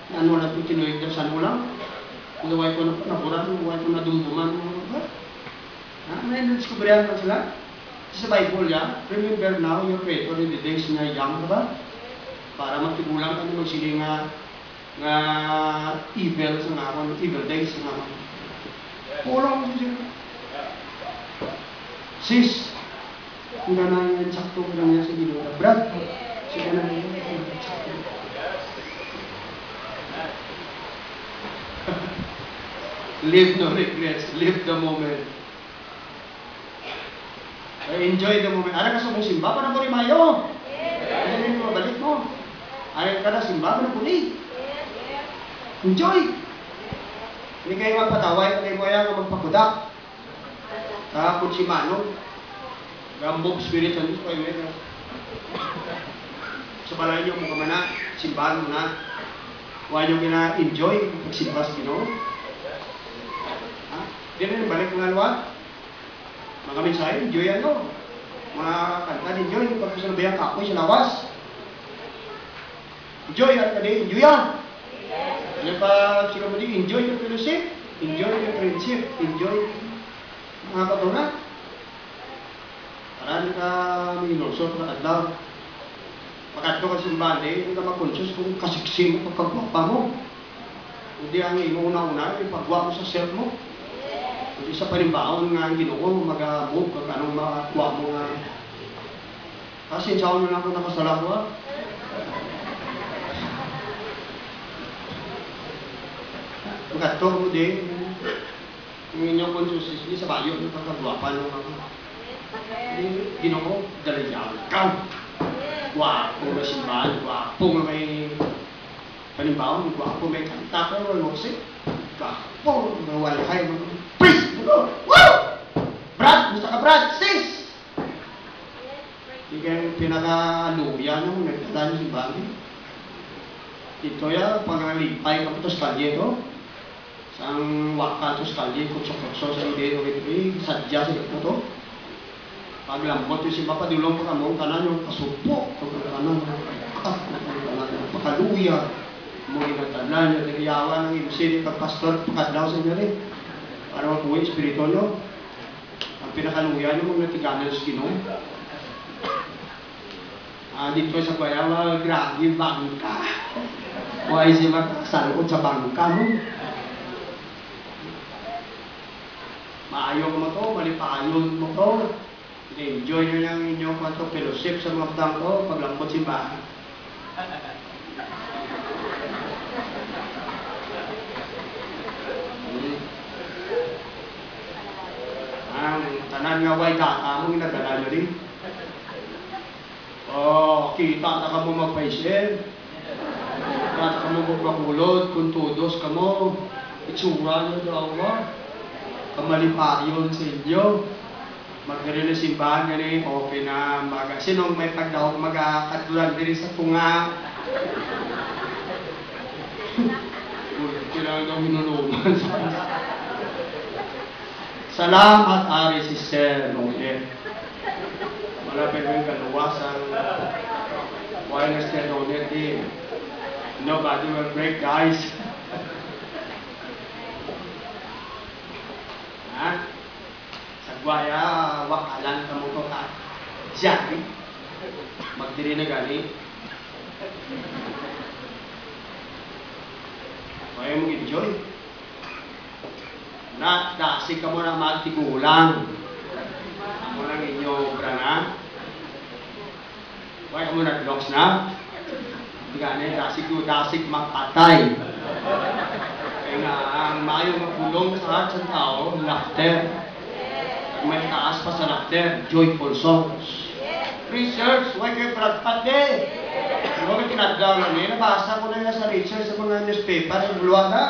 Ano na ito tinuwig na saan mo lang? Huwag ko na naburan, huwag ko na dumduman mo ba? May nadiskubrihan pa sila? Sa Bible yan, remember now your Creator in the days na young, ba? Para magtigulang ka naman sila nga evil sa nga evil days sa nga. Pulang mo sila. Sis, kung na yung sakto ko lang yan sa ginoo. Brad, sige na yung sakto. Live no regrets, live the moment. Enjoy the moment. Ara ka sa mong simba, para po rin mayo. Ano mo, balik mo. Ara ka na simba, para po rin. Enjoy. Hindi kayo magpataway, kayo mo yan magpakudak. Kakapun si Manong. Gambog spirit ng Diyos kayo yan. Sa balay niyo mo kamana, simbahan mo na. Huwag niyo gina-enjoy pagsimba sa Ginoo. Di rin balik mga alwa. Mga mensahe, enjoy ano. Mga kanta, enjoy. Pagkasalabayan ka ako sa lawas. Enjoy at kadi, enjoy yan. Yan pa sila mo din, enjoy your fellowship, enjoy your friendship, enjoy mga katungan. Marami ka minulso na adlaw. Pagkatlo ka simbahan, hindi ka mag-conscious kung kasiksi mo pagpagwapa mo. Hindi ang inuuna-una, ipagwa mo sa self mo. Hindi sa panimbaon nga ang Ginoo mag-move kung anong makuha mo nga. Kasi sa ako na ako nakasala ko. Pagkatlo mo din, yung inyong consciousness sa bayo, yung pagkagwapan mo ako. Ginoo, dalayan ka. Wapo na simbahan, wapo na may panimbaon, wapo may kanta ko, may musik. Wapo, mawalhay mo. Praise the Lord! Woo! Brad, gusto ka Brad? Sis! Hindi kayo pinaka-luya nung nagtala niyo si Bagi. Ito ya, pag-alipay ka po sa kalye to. Sang waka to sa kalye, kutso-kutso sa ide, sadya sa ito to. Paglambot yung si Papa, dilong pa kamong kanan yung kasupo. Pagkakanan, pagkaluya. Muli nagtala niya, nagyawa ng ibusiri, pagpastor, pagkadlaw sa inyo rin. Para mabuhay espiritu nyo. Ang pinakaluya nyo, mga natiganan sa Ginoo. Dito sa Guayama, grabe, bangka. Huwag siya magkasalukot sa bangka mo. Maayo mo to, malipayon mo to. enjoy nyo yung inyong kanto fellowship sa mga bangko, paglambot simbahan. Ang tanan nga way data mo, ginadala nyo rin. Kita na ka mo magpaisin. Kita ka mo magpakulod, kung tudos ka mo. Itsura nyo daw mo. Kamalipayon sa inyo. Magdari na simbahan gani, okay na maga. Sinong may pagdahok magkatulad diri sa tunga? Kailangan daw minulungan. Salamat, Ari, Sister Noel. Malapit mo yung kaluwasan. Wireless technology. Nobody will break, guys. Ha? Sagwaya, wakalan ka mo ito ka. Diyan. Magdiri na gali. Kaya mo enjoy. Dasi ka mo na magtigulang. Ako lang inyo obra na. Kaya mo nag-logs na. Gani, dasig mapatay. Kaya nga, ang maayong magulong sa heart sa tao, laughter. May taas pa sa laughter, joyful songs. Research, why kayo pragpate? Huwag kayo tinadlaw lang eh. Nabasa ko na nga sa research sa mga newspaper sa Bulwaga.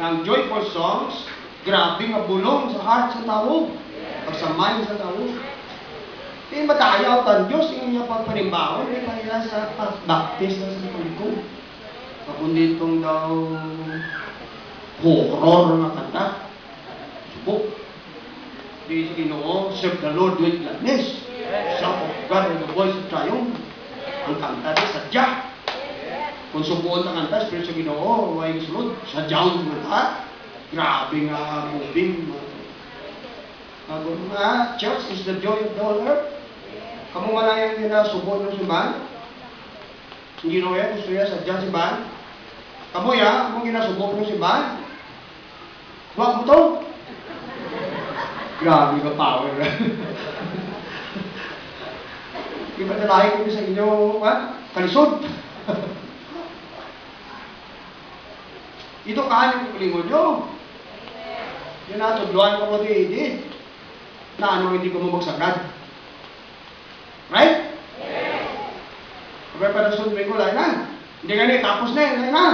Ng joyful songs, grabe nga bulong sa heart sa tao. Pag sa mind sa tao. Hindi matayaw tan Diyos, yung niya pagpanimbaho, hindi pa nila sa baptist na sa tulikong. Kakundi itong daw horror na kanta. Subok. Di Ginoo, serve the Lord with gladness. Shout of God and the voice of triumph. Ang kanta di sadya. Kung subuon ang kanta, Spirit sa Ginoo, ay sulod, sadyaw ng kanta. Grabe nga moving. Church is the joy of the whole earth. Kamu malayang yun na subuon ng simbahan. Hindi rin yan, gusto yan, sadya simbahan. Kamu ya, kung ginasubok ng simbahan. Huwag mo to. Grabe ka power. Iba na lahi ko sa inyo, kalisod. Ito kahanin ko lingon nyo. Yan na, tudluan ko mo di na ano hindi ko mo magsagad. Right? Yes. Kapag panasundin ko, lain na. Hindi ganit, tapos na yun, lain na.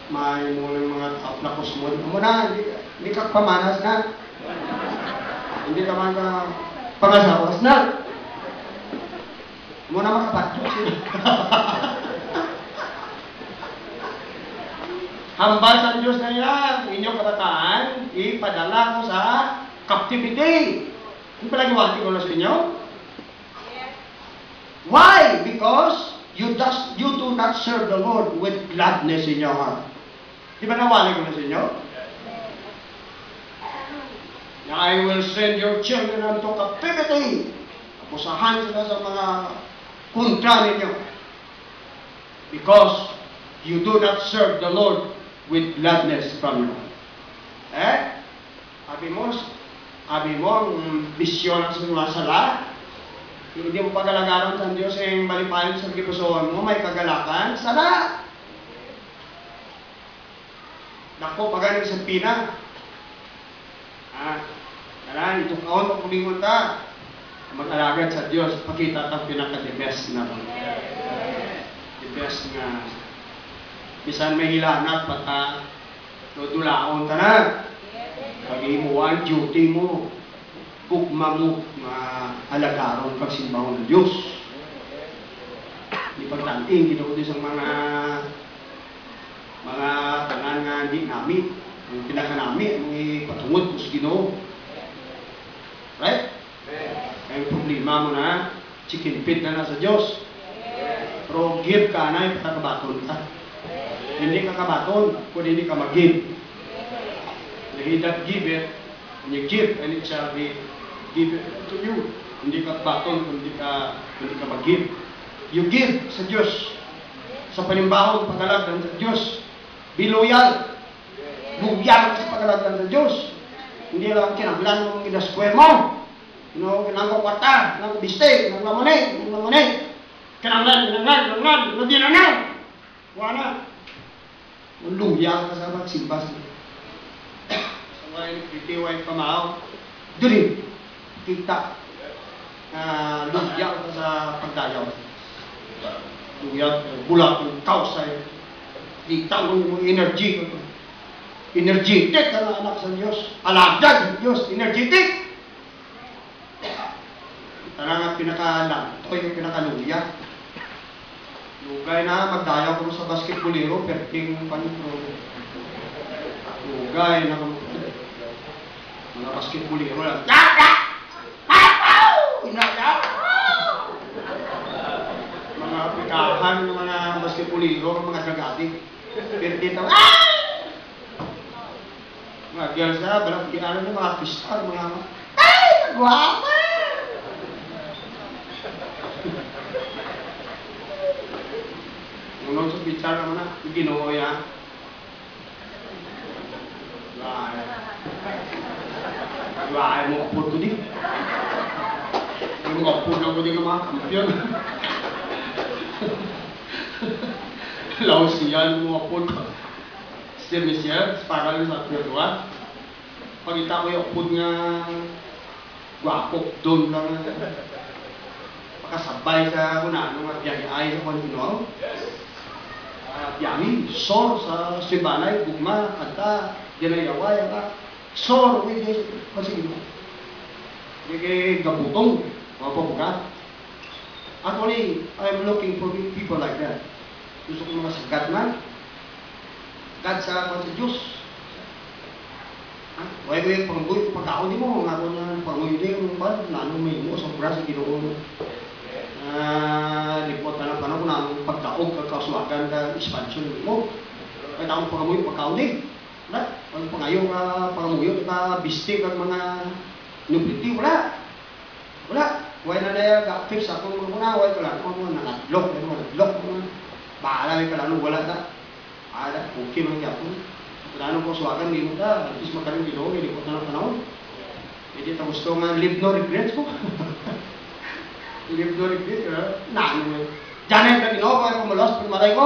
May mo ng mga tapos mo na, hindi ka pamanas na. Hindi ka man ka pangasawas na. Muna makapatyo sila. Hambal sa Diyos na yan, inyong kabataan, ipadala ko sa captivity. Yung palagiwati ko na sa inyo. Why? Because you do not serve the Lord with gladness in your heart. Di ba nawali ko na sa inyo? I will send your children unto captivity. Apusahan sila sa mga kontra ninyo. Because you do not serve the Lord with gladness from you. Abi mo, ang bisyon sa mga sala. Hindi mo pagalagaran sa Diyos yung malipayon sa kipusohan mo, may kagalakan. Sala! Dako, pagaling sa pina. Ito kaon, pagkulingon ka. Mag-alagad sa Diyos, pakita ang pinaka-the best na. The best nga. Bisan may hilanat, pata, dudulaon ka na. Pag-imuan, duty mo. Kukma mo, alagaron pagsimbahan ng Diyos. Ipagtanting, ginoo din sa mga tanan nga hindi namin. Yung pinaka namin, may patungod ko sa Ginoo. Right? Kaya yung problema mo na, chicken feed na sa Diyos. Pero give ka na, ipatakabaton ka. Hindi ka kabaton, kung hindi ka mag-give. He that give it, and you give, and it shall be given to you. Hindi ka baton, kung hindi ka mag-give. You give sa Diyos. Sa panimbaho, pagkalagdan sa Diyos. Be loyal. Loyal sa pagkalagdan sa Diyos. Hindi lang kinablan mong inaskwel mo. No, kinang ko kwarta, kinang ko biste, kinang lamonay. Kinanglan, no di na. Wala. Luya ka sa magsimbas. Sa way pretty white pamao. Diri kita luya ka sa pagdayaw. Luya bulak ng kausay. Kita mo energy ko. Energetic ang anak sa Diyos. Alagad sa Diyos. Energetic. Talaga pinaka-alam. Ito yung pinaka-luya. Lugay na, magdayaw ko sa basketballero, perting panitro. Lugay na mga basketballero lang. Mga pitahan ng mga basketballero, mga dragati. Perting tao, mga girls na, balang piano ng mga pistar, mga guwapa! Nung sa picture naman na, ginawa yan. Wala mo kapod ko din. Yung kapod lang ko din ng mga kampyon. Laos siya yung kapod ko. Sir Michelle, para lang sa piyatuan. Pagkita ko yung kapod nga guwapo, doon lang. Makasabay sa kunano nga biyahe sa kontinual. Yamin, sor sa simbanay, gugma, kanta, ginayaway, sor, kasi gabutong, mga pabugat. Actually, I'm looking for people like that. Gusto ko mga sagat na. Sagat sa Diyos. Huwag yung pangbuy, pagkao di mo, nga ko na pangbuy din, nanong may mo, sobra sa Ginoo. Lipot na lang panahon na ang pagkaog, kagkasuagan, expansion mo. Kaya taong pangamuyo, pagkaon din. Wala. Pag pangayo ka, pangamuyo, biste kag mga nubliti, wala. Wala. Huwag na na ga-fix ako mga muna, huwag ka lang, mga nangadlok, bahala ka lang, wala ka. Okay man yapon. Wala nang kasuagan, hindi mo ka, at least makaring Ginoo, lipot na lang panahon. Hindi ta gusto nga live no regrets ko. Live no regrets, nano. Janay ka Ginoo, kaya kumulos, pagmalay ko.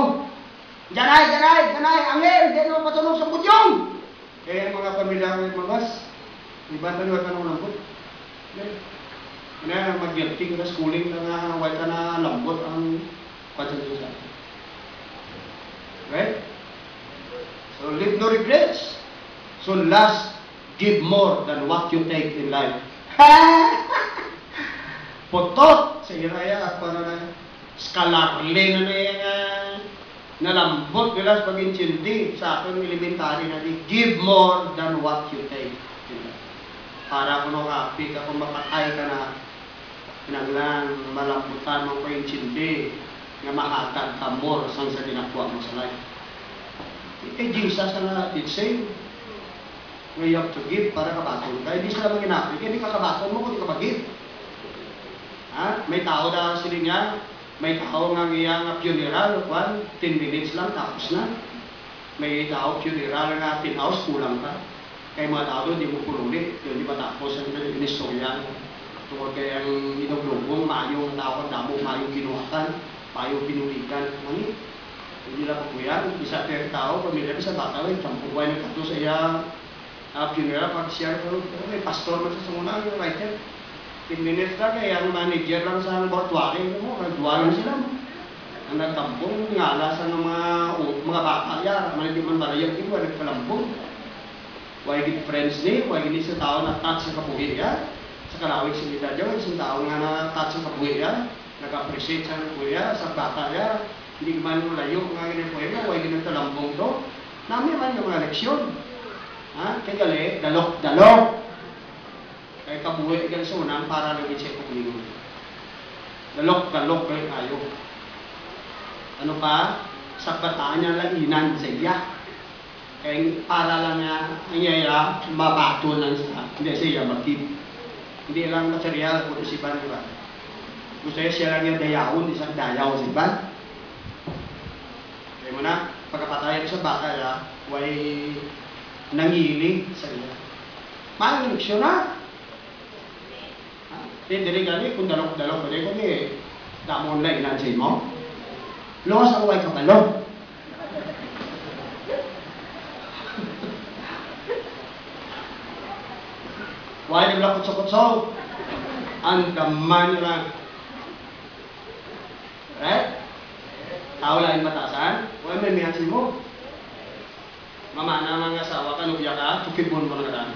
Janay, angel, hindi naman patulong sa budyong. Kaya mga pamilya ng magas, iba tayo ka nang lambot. Kaya mag-gerting na schooling na nga, huwag ka na lambot ang patulong sa atin. Right? So live no regrets. So last, give more than what you take in life. Potot sa iraya at para na skalarle na yung nalambot nila sa pag-intindi sa aking elementary na di, give more than what you take. Para kung happy ka, kung mapatay ka na, pinaglan, malambutan mo ko yung intindi, nga mahatag ka more sang sa dinakuha mo sa life. Jesus na it say, we have to give para kabaton. Kaya hindi sila manginapit, hindi ka kabaton mo kung di ka mag-give. May tao na sila niya, may tao nga ngayang funeral, 10 minutes lang, tapos na. May tao funeral nga 10 hours, kulang ka. Kaya mga tao doon, di mo pululi, di ba tapos ang inistorya. Tungkol kaya ang inuglubong, mayong tao, damo, mayong ginuhakan, mayong pinulikan. Hindi lang po yan, isa per tao, pamilya sa bata, champukway na kato sa iya funeral, pag-share ko, may pastor man sa sumunang, writer. 10 minutes lang, kaya ang manager lang sa mortuary mo, nagduwalan sila. Ang nagtampong, ngala sa mga bata niya, hindi man barayag din, wala nagkalambong. Why gid friends ni, why gid sa tao na touch sa kabuhi niya, sa kalawig sa mida niya, isang tao nga na touch sa kabuhi niya, nag-appreciate sa kabuhi niya, sa bata niya, hindi man malayo nga ginabuhi niya, why gid nagkalambong to. Nami man yung mga leksyon. Kaya gali, dalok. Kaya kabuhay ka sa unang para lang i-check kung linggo. Dalok kayo kayo. Ano pa? Sa bataan niya lang inan sa iya. Kaya para lang niya, ang iya mabato lang sa, hindi siya magkip. Hindi lang material kung isipan, di ba? Gusto siya lang yung dayawon, isang dayaw, di ba? Kaya mo na, pagkapatayan sa baka niya, way nangiling sa iya. Maling leksyon na. Dili gani, kung dalok-dalok, pwede ko damon na inansay mo. Luwas ang way kabalo. Why di lang kutso-kutso? Ang gaman nyo lang. Right? Tao lang yung batasan. Why may miyansin mo? Mamana mga asawa ka, nubya ka, tukibon mo na lang.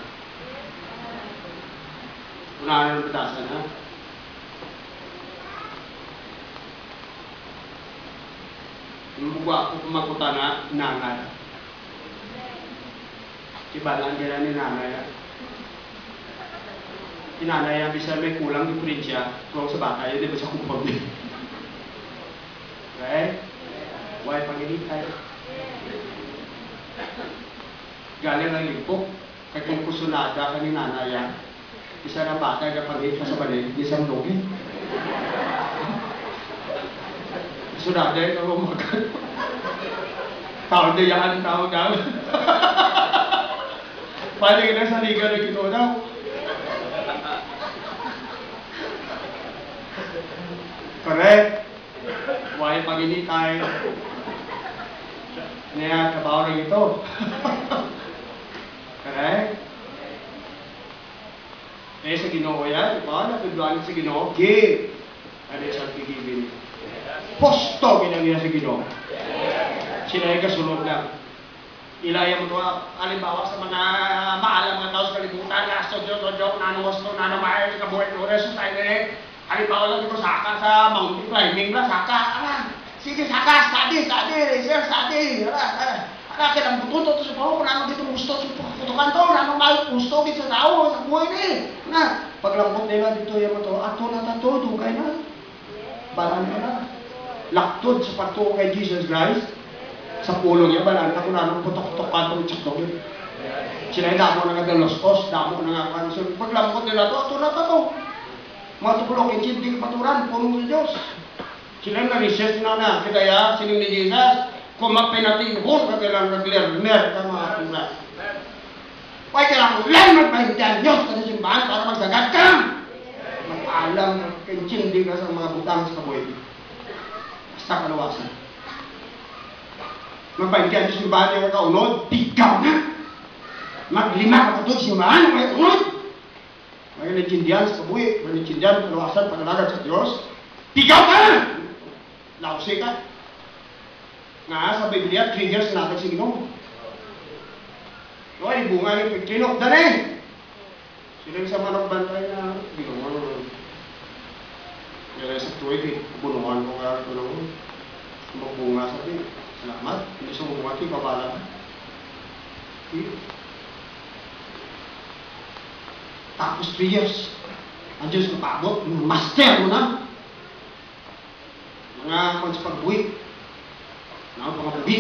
Unahan ng batasan, ha? Yung buwa ko kumakuta na, nanay. Ibalaan nila ni nanay, ha? Inanay ang bisa may kulang di prinsya, kung sa bata yun, di ba sa kupag din? Right? Why pangilitay? Galing ang limpok, kaya kung kusunada ka ni nanay yan, isa na bata na pangit ka sa balik, isang lugi. Kusunada yung karumagan. Tawag na yan, tawag na. Pwede ka na sa liga na gito daw. Correct? Why pag-initay? Niya, kabaw na ito. Correct? Eh, sa Ginoo yan, diba? Natudlaan sa Ginoo, give. And it shall be given. Posto, ginagina sa Ginoo. Sila yung kasunod lang. Ilaya mo ito, halimbawa sa mga maalam mga tao sa kalibutan, lasto, joke, nanohosto, nanomahal, kabuhay, reso tayo na halimbawa lang ito, saka sa mountain climbing lang, saka, sige, saka, study, research, study, kailang bututo sa pao, kung naman dito gusto, putukan to, naman kayo gusto, dito sa tao, sa buhay na, paglambot nila dito yung ito, ato na tato, dugay na, balan ka na, laktod sa pato kay Jesus Christ, sa pulo niya, balan ka kung naman putok-putok ka itong tsakdog yun. Sila yung damo na nagaloskos, damo na nga kanson, paglambot nila to, ato na tato, mga tukulong inchindi kapaturan, punong sa Diyos. Sila yung na-research na kaya sining ni Jesus, kung mapinatinghon ka kailang nag-learner ka mga tulas. Huwag kailang ulan magpahintihan Diyos ka sa simbahan para magsagat ka. Mag-alam, inchindi ka sa mga butang sa kabuhay. Basta kalawasan. Magpahintihan sa simbahan yung kaunod, bigaw na. Maglima ka katod sa simbahan, may unod. May nagintindihan sa kabuhi, may nagintindihan sa kaluwasan, pag-alagad sa Diyos, tigaw ka! Lausi ka. Nga sa Biblia, triggers natin si Ginoo. Ay, bunga ng pagkinok, dali! Sila sa managbantay na Ginoo. Kaya sa tuwid, bunuhan ko kaya ito naman. Magbunga sa atin. Salamat. Hindi sa bunga, babala ka. Tapos 3 years. Ang Diyos napabot, master mo na. Mga pagbuhi. Mga pagbuhi,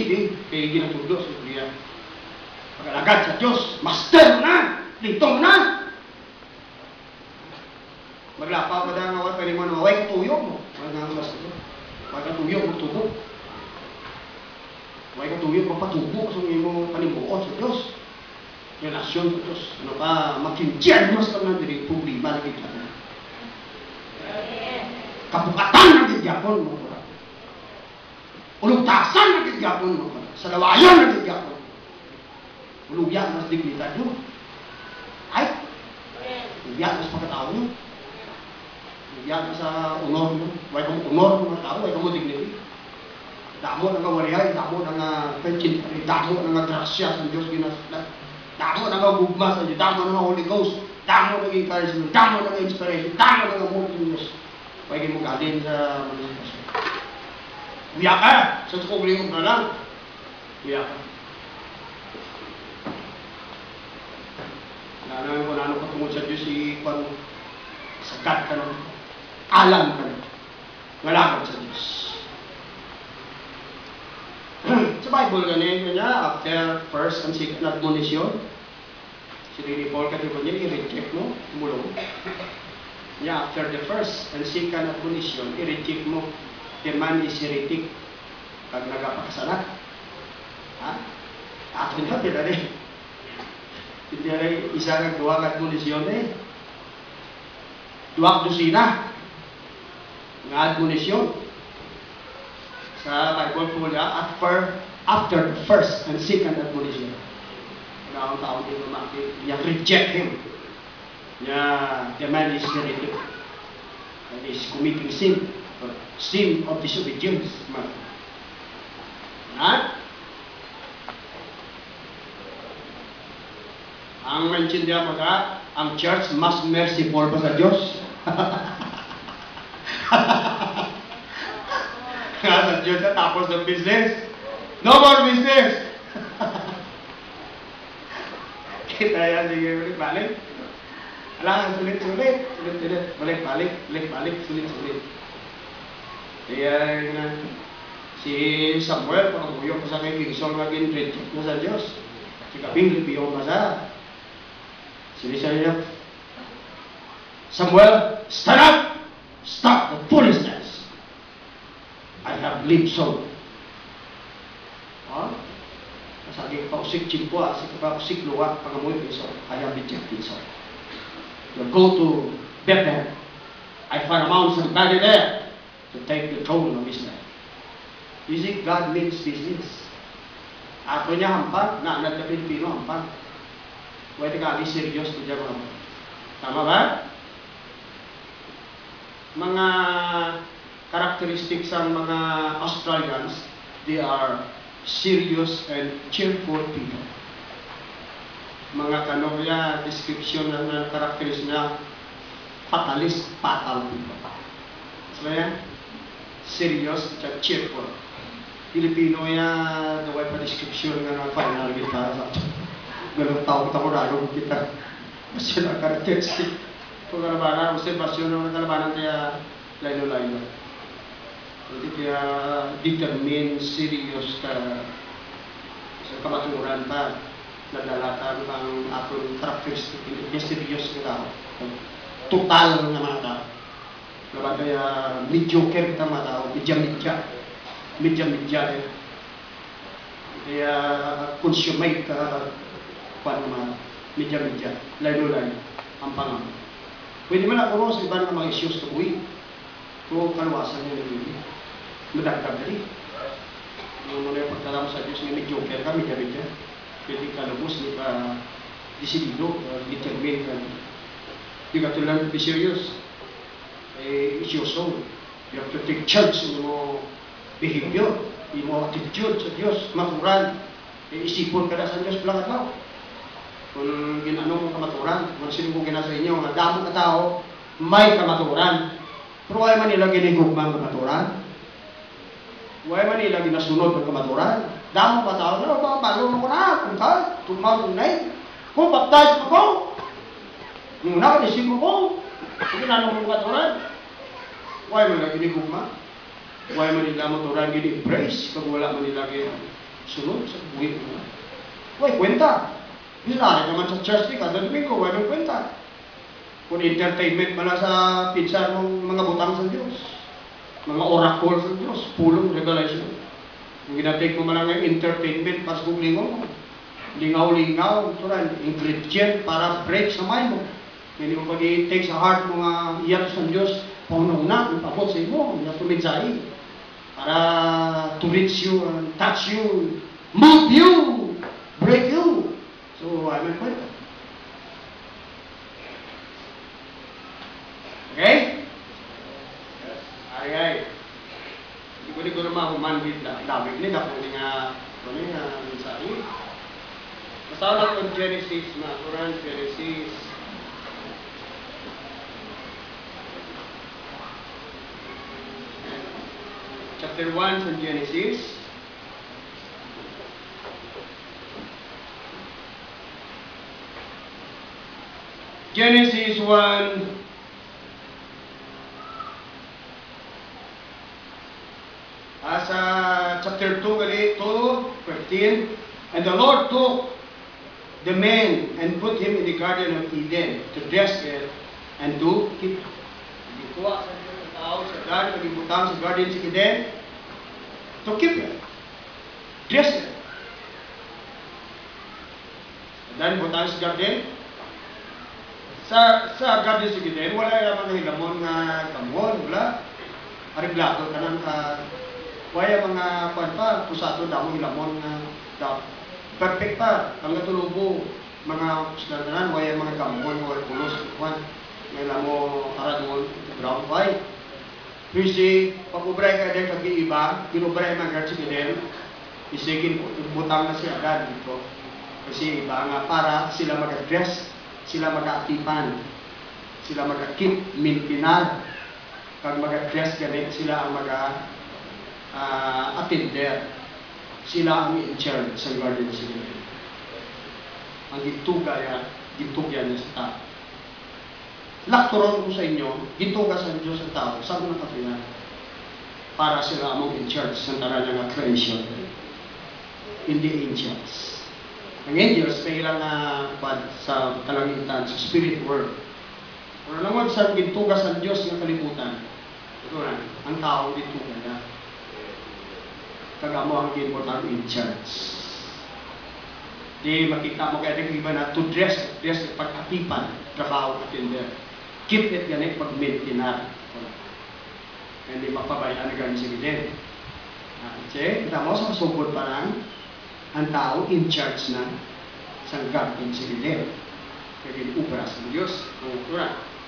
kaya ginatudo sa Biblia. Pag-alagad sa Diyos, master mo na. Lintong mo na. Maglapaw ka na nga, pwede mo na maway katuyo mo. Wala nga master mo. Wala katuyo, magtubo. Wala katuyo, magpatubo sa iyong panimbuot sa Diyos. Relasyon sa Diyos. Ano ka, makintiyan mo sa mga diri, problema na kita na. Kapukatan na kityapon mo. Ulugtasan na kityapon mo. Salawayan na kityapon. Ulugyan mas dignidad nyo. Ay, ulugyan mas pagkatao nyo. Ulugyan sa honor nyo. Huwag kang honor ng mga tao, huwag kang dignity. Damo na nga warihay, damo na nga penchintari, damo na nga grasya sa Diyos ginasla. Damo na nga gugma sa Diyos, damo na nga Holy Ghost, damo na nga encouragement, damo na nga inspiration, damo na nga mood ng Diyos. Huwag mo galin sa mga sitwasyon. Uya ka! Sa tukubling mo na lang. Uya ka. Nalang ko na ano patungod sa Diyos, ikwan mo. Sagat ka na. Alam ka na. Ngalakad sa Diyos. Sa Bible ganyan niya, after first and second admonition, si Rini Paul kasi ko niya, i-reject mo, mulong. Yeah, after the first and second admonition, i-reject mo, the man is heretic pag nagapakasalat. Ha? Ato niya, pila rin. Hindi rin isa ng duwag admonition eh. duwag dosina nga admonisyon sa Bible po niya after the first and second admonition. Kaya ang tao din lumakit, niya reject him. Niya, the man is heretic and is committing sin, or sin of disobedience. Ang maintindihan mo ka, ang church mas merciful pa sa Diyos. Nga sa Diyos na tapos ng business. No more business! Kita yan, sige, balik. Alam, sulit-sulit. Sulit-sulit. Balik-balik. Balik-balik. Sulit-sulit. Kaya si Samuel, panguyok pa sa kay King Saul, maging reject na sa Diyos. Si Kaping, lipiyon pa sa. Sili siya, Samuel, stand up! Stop the foolishness! I have lived so. Masaging pausik chimpoa, pausik luwak, pangamoy piso, I have rejected so. You go to Bethlehem. I found somebody there to take the throne of Israel. You see, God means business. Ato niya hampag, naanad ka Pilipino hampag. Pwede ka serious to dyan mga. Tama ba? Mga characteristics ng mga Australians, they are serious and cheerful people. Mga kanokya, description ng characteristics na fatalist, fatal people. So yan, serious at cheerful. Pilipino yan, the way pa description ng final kita. Ganun tao kita ko raro kita. Masya na characteristic. Kung kalabanan, observasyon ng kalabanan kaya laylo-laylo. Jadi dia determine, serius ka sa kamaturan pa, nadalatan ang atong karakteristik, dia serius ka tao. Total na mga tao. Laban kaya mediocre kita mga tao, medya-medya. Kaya consummate ka pa naman, medya-medya, laylo-laylo, ang pangalan. Pwede man ako sa iba ng mga issues sa buhay. Kung kaluwasan niya nagiging. Madagdag dali. Yung muna yung pagkalam sa Diyos, may joker ka, may gamit yan. Pwede ka lubos, may ka disidido, determine ka. You got to learn to be serious. It's your soul. You have to take charge ng mo behavior, yung mo attitude sa Diyos, maturan. Isipon ka na sa Diyos pala ka tao. Kung ginanong mo kamaturan, kung sino kong ginasa inyo, ang damang ka tao, may kamaturan. Pero wala man nila ginigugmang kamaturan. Wala man nila ginasunod ng kamaturan. Damo pa tao na, balo mo na, kung ka, tumang unay. Kung baptize mo ko, yung una ka nisip mo ko, kung ginanong mo kamaturan. Wala man nila ginigugmang. Wala man nila kamaturan gini-embrace, kung wala man nila sunod sa buhay mo. Wala kwenta. Bisari naman sa church ni kada domingo, wala man kwenta. Kung entertainment man sa pizza ng mga butang sa Diyos, mga oracle sa Diyos, pulong revelation. Kung ginatake mo man ang entertainment para sa lingaw, lingaw-lingaw, ito rin, ingredient para break sa mind mo. Hindi mo pag-i-take sa heart mo nga iyak sa Diyos, pauna-una, ipabot sa imo, iyak tumidzai, para to reach you, touch you, move you, break you. So, I mean, what? Okay? Yes. Ay. Hindi ko naman humandit na David ni kapag nga mensahe. Basta lang ang Genesis, mga Quran, Genesis. Chapter 1 sa Genesis. Genesis 1 chapter 2 gali 2:15, and the Lord took the man and put him in the garden of Eden to dress it and to keep it. Gikuha sa tao sa garden, gibutang sa garden sa Eden to keep it, dress it. And then butang sa garden, Sa Garden City din, wala naman hilamon nga kamon, wala. Ariglado ka ng wala mga kwan pa, pusato damo hilamon nga perfect pa. Ang natulubo, mga sinadanan, wala mga kamon, wala pulos, kwan. Ngayon mo aradon, ground white. Kasi, pag-ubray ka din kag-iiba, pinubray mga Garden City din, isigin, butang na siya agad dito. Kasi iba nga para sila mag-address, sila mag-aatipan, sila mag-keep mintinar. Pag mag-address ganit, sila ang mag-attender. Sila ang in-charge sa Garden City. Ang gintugyan niya sa tao. Lakturon ko sa inyo, gintuga sa Diyos sa tao, sabi ng Katrina, para sila ang in-charge sa tanan ng creation. Hindi angels. Ang angels may ilang sa kalangitan, sa spirit world. Kung alam mo sa gintugas ng Diyos ng kalibutan, ito na, ang tao gintugas na. Kagamo ang ginportang in charge. Di makita mo kaya ng iba na to dress pag-atipan, trabaho, attender. Keep it ganit pag-maintinar. Hindi mapabayaan na ganun si Biden. Kita mo sa sugod pa lang, ang tao in charge na sa Garden City. Kaya ubras ng Diyos.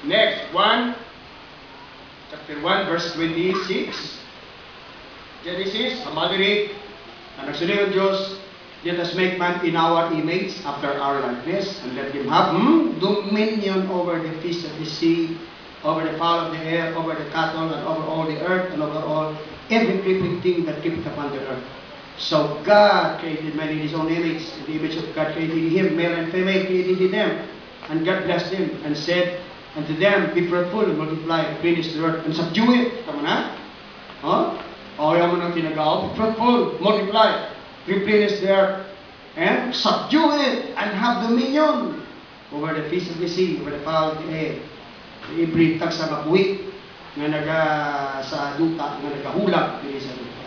Next, chapter 1, verse 26. Genesis, Amalric, ang nagsulit ng Diyos, let us make man in our image, after our likeness, and let him have dominion over the fish of the sea, over the fowl of the air, over the cattle, and over all the earth, and over all every creeping thing that creepeth upon the earth. So God created man in His own image. In the image of God created him, male and female created He them. And God blessed them and said unto them, be fruitful and multiply, replenish the earth and subdue it. Tama na? Ayaw mo nang tinagaw, be fruitful, multiply, replenish the earth, and subdue it, and have dominion over the fish of the sea, over the fowl of the air. Ibritag sa mabuhi nga sa duta, nga nagahulag din sa duta.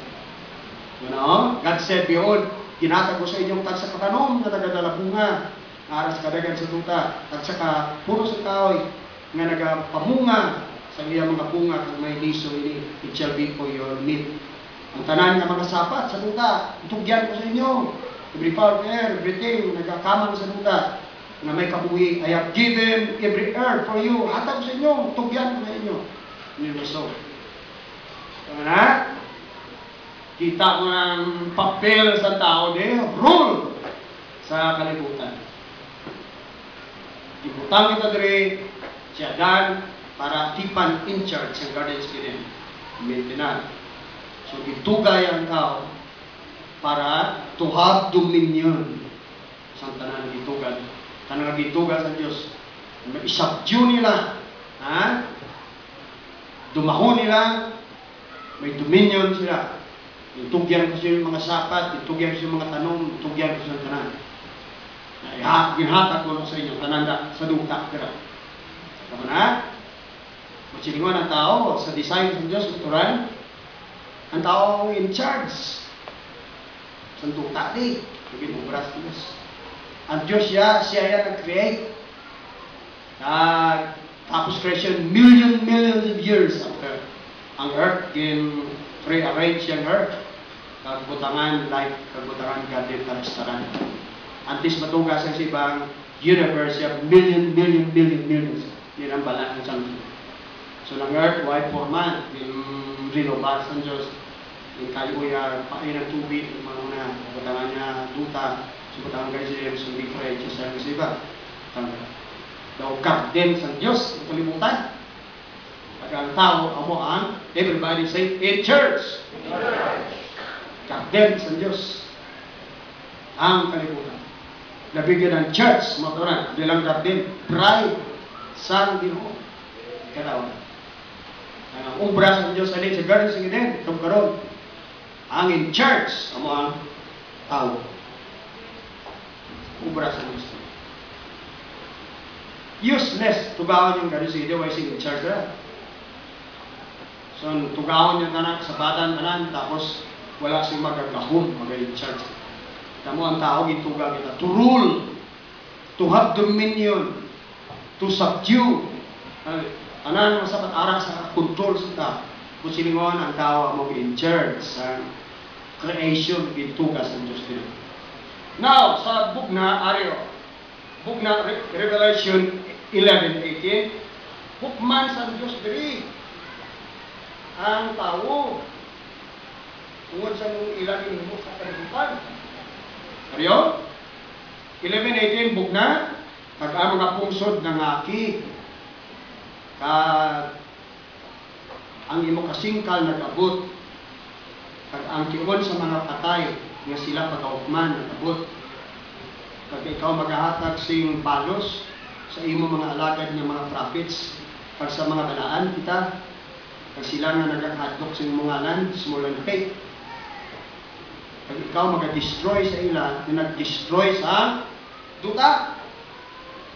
God said, behold, ginatag ko sa inyong tagsa katanom na nagadala bunga, aras kadagan sa duta, tagsa ka puro sa kahoy, nga nagapamunga sa iyang mga bunga kung may liso ini, it shall be for your meat. Ang tanan nga mga sapat sa duta, itugyan ko sa inyo. Every fowl of the air, everything, nagkakamang sa duta, na may kabuhi, I have given every earth for you. Hatag sa inyo, tugyan ko sa inyo. Hindi so. Tama na? Kita mo ng papel sa tao de, rule sa kalibutan. Ibutang kita dire, siya dan, para tipan in charge sa Garden City. Maintenance. So, itugay ang tao para to have dominion sa tanan ng itugan. Tanang itugan sa Diyos. Isubdue nila. Dumahon nila. May dominion sila. Itugyan ko sa mga sapat, itugyan ko sa mga tanong, itugyan ko sa tanan. Ginhatag ko sa inyo, tananda, sa duta. Tama na? Machilingon ang tao sa design ng Diyos, natural. Ang tao in charge. Sa duta di. Naging obras ng Diyos. Ang Diyos siya yan nag-create. Tapos creation, millions of years after. Ang earth, pre-arrange yung earth. Kagbutangan, like, kagbutangan, gadit, karastaran. Antes matugas sa ibang universe, yung millions. Yan ang balat ng santo. So, ng earth, wide format, yung rinobas ng Diyos. Yung kayo pain ng tubig, yung mga kagbutangan niya, duta, subutangan kayo siya, yung difference sa iba. Daw garden sa Diyos, ang kalimutan. Pag ang tao, amo ang, everybody say, in church. Garden sa Diyos. Ang kalimutan. Nabigyan ng church, mga tunan, bilang garden, bride, sang Ginoo. Kaya ang ubra sa Diyos sa garden sa ginin, itong karoon. Ang in church, amo ang tao. Ubra sa Diyos. Useless, tugawan yung garden sa ginin, why sing in church na. So, tugawan yung tanan, sabatan tanan, tapos wala siyang magagahon, mag-in-charge. Tamo ang tao, ituga kita, to rule, to have dominion, to subdue. Anan masapat ara sa control sa ta. Kung silingon ang tao mo in charge sa creation itugas ng Diyos din. Now, sa book na Revelation 11:18, hukman sa Diyos diri ang tao tungod sa mong ilagin mo sa kalibutan. Ariyo? 11:18 book na kag ang mga pungsod ng aki kag ang imo kasingkal nagabot kag ang kion sa mga patay nga sila pagkaukman nagabot kag ikaw magahatag sing balos sa imo mga alagad nga mga prophets kag sa mga balaan kita kag sila nga nagahadlok sa imong ngalan small and faith kag ikaw maga-destroy sa ila nga nag-destroy sa duta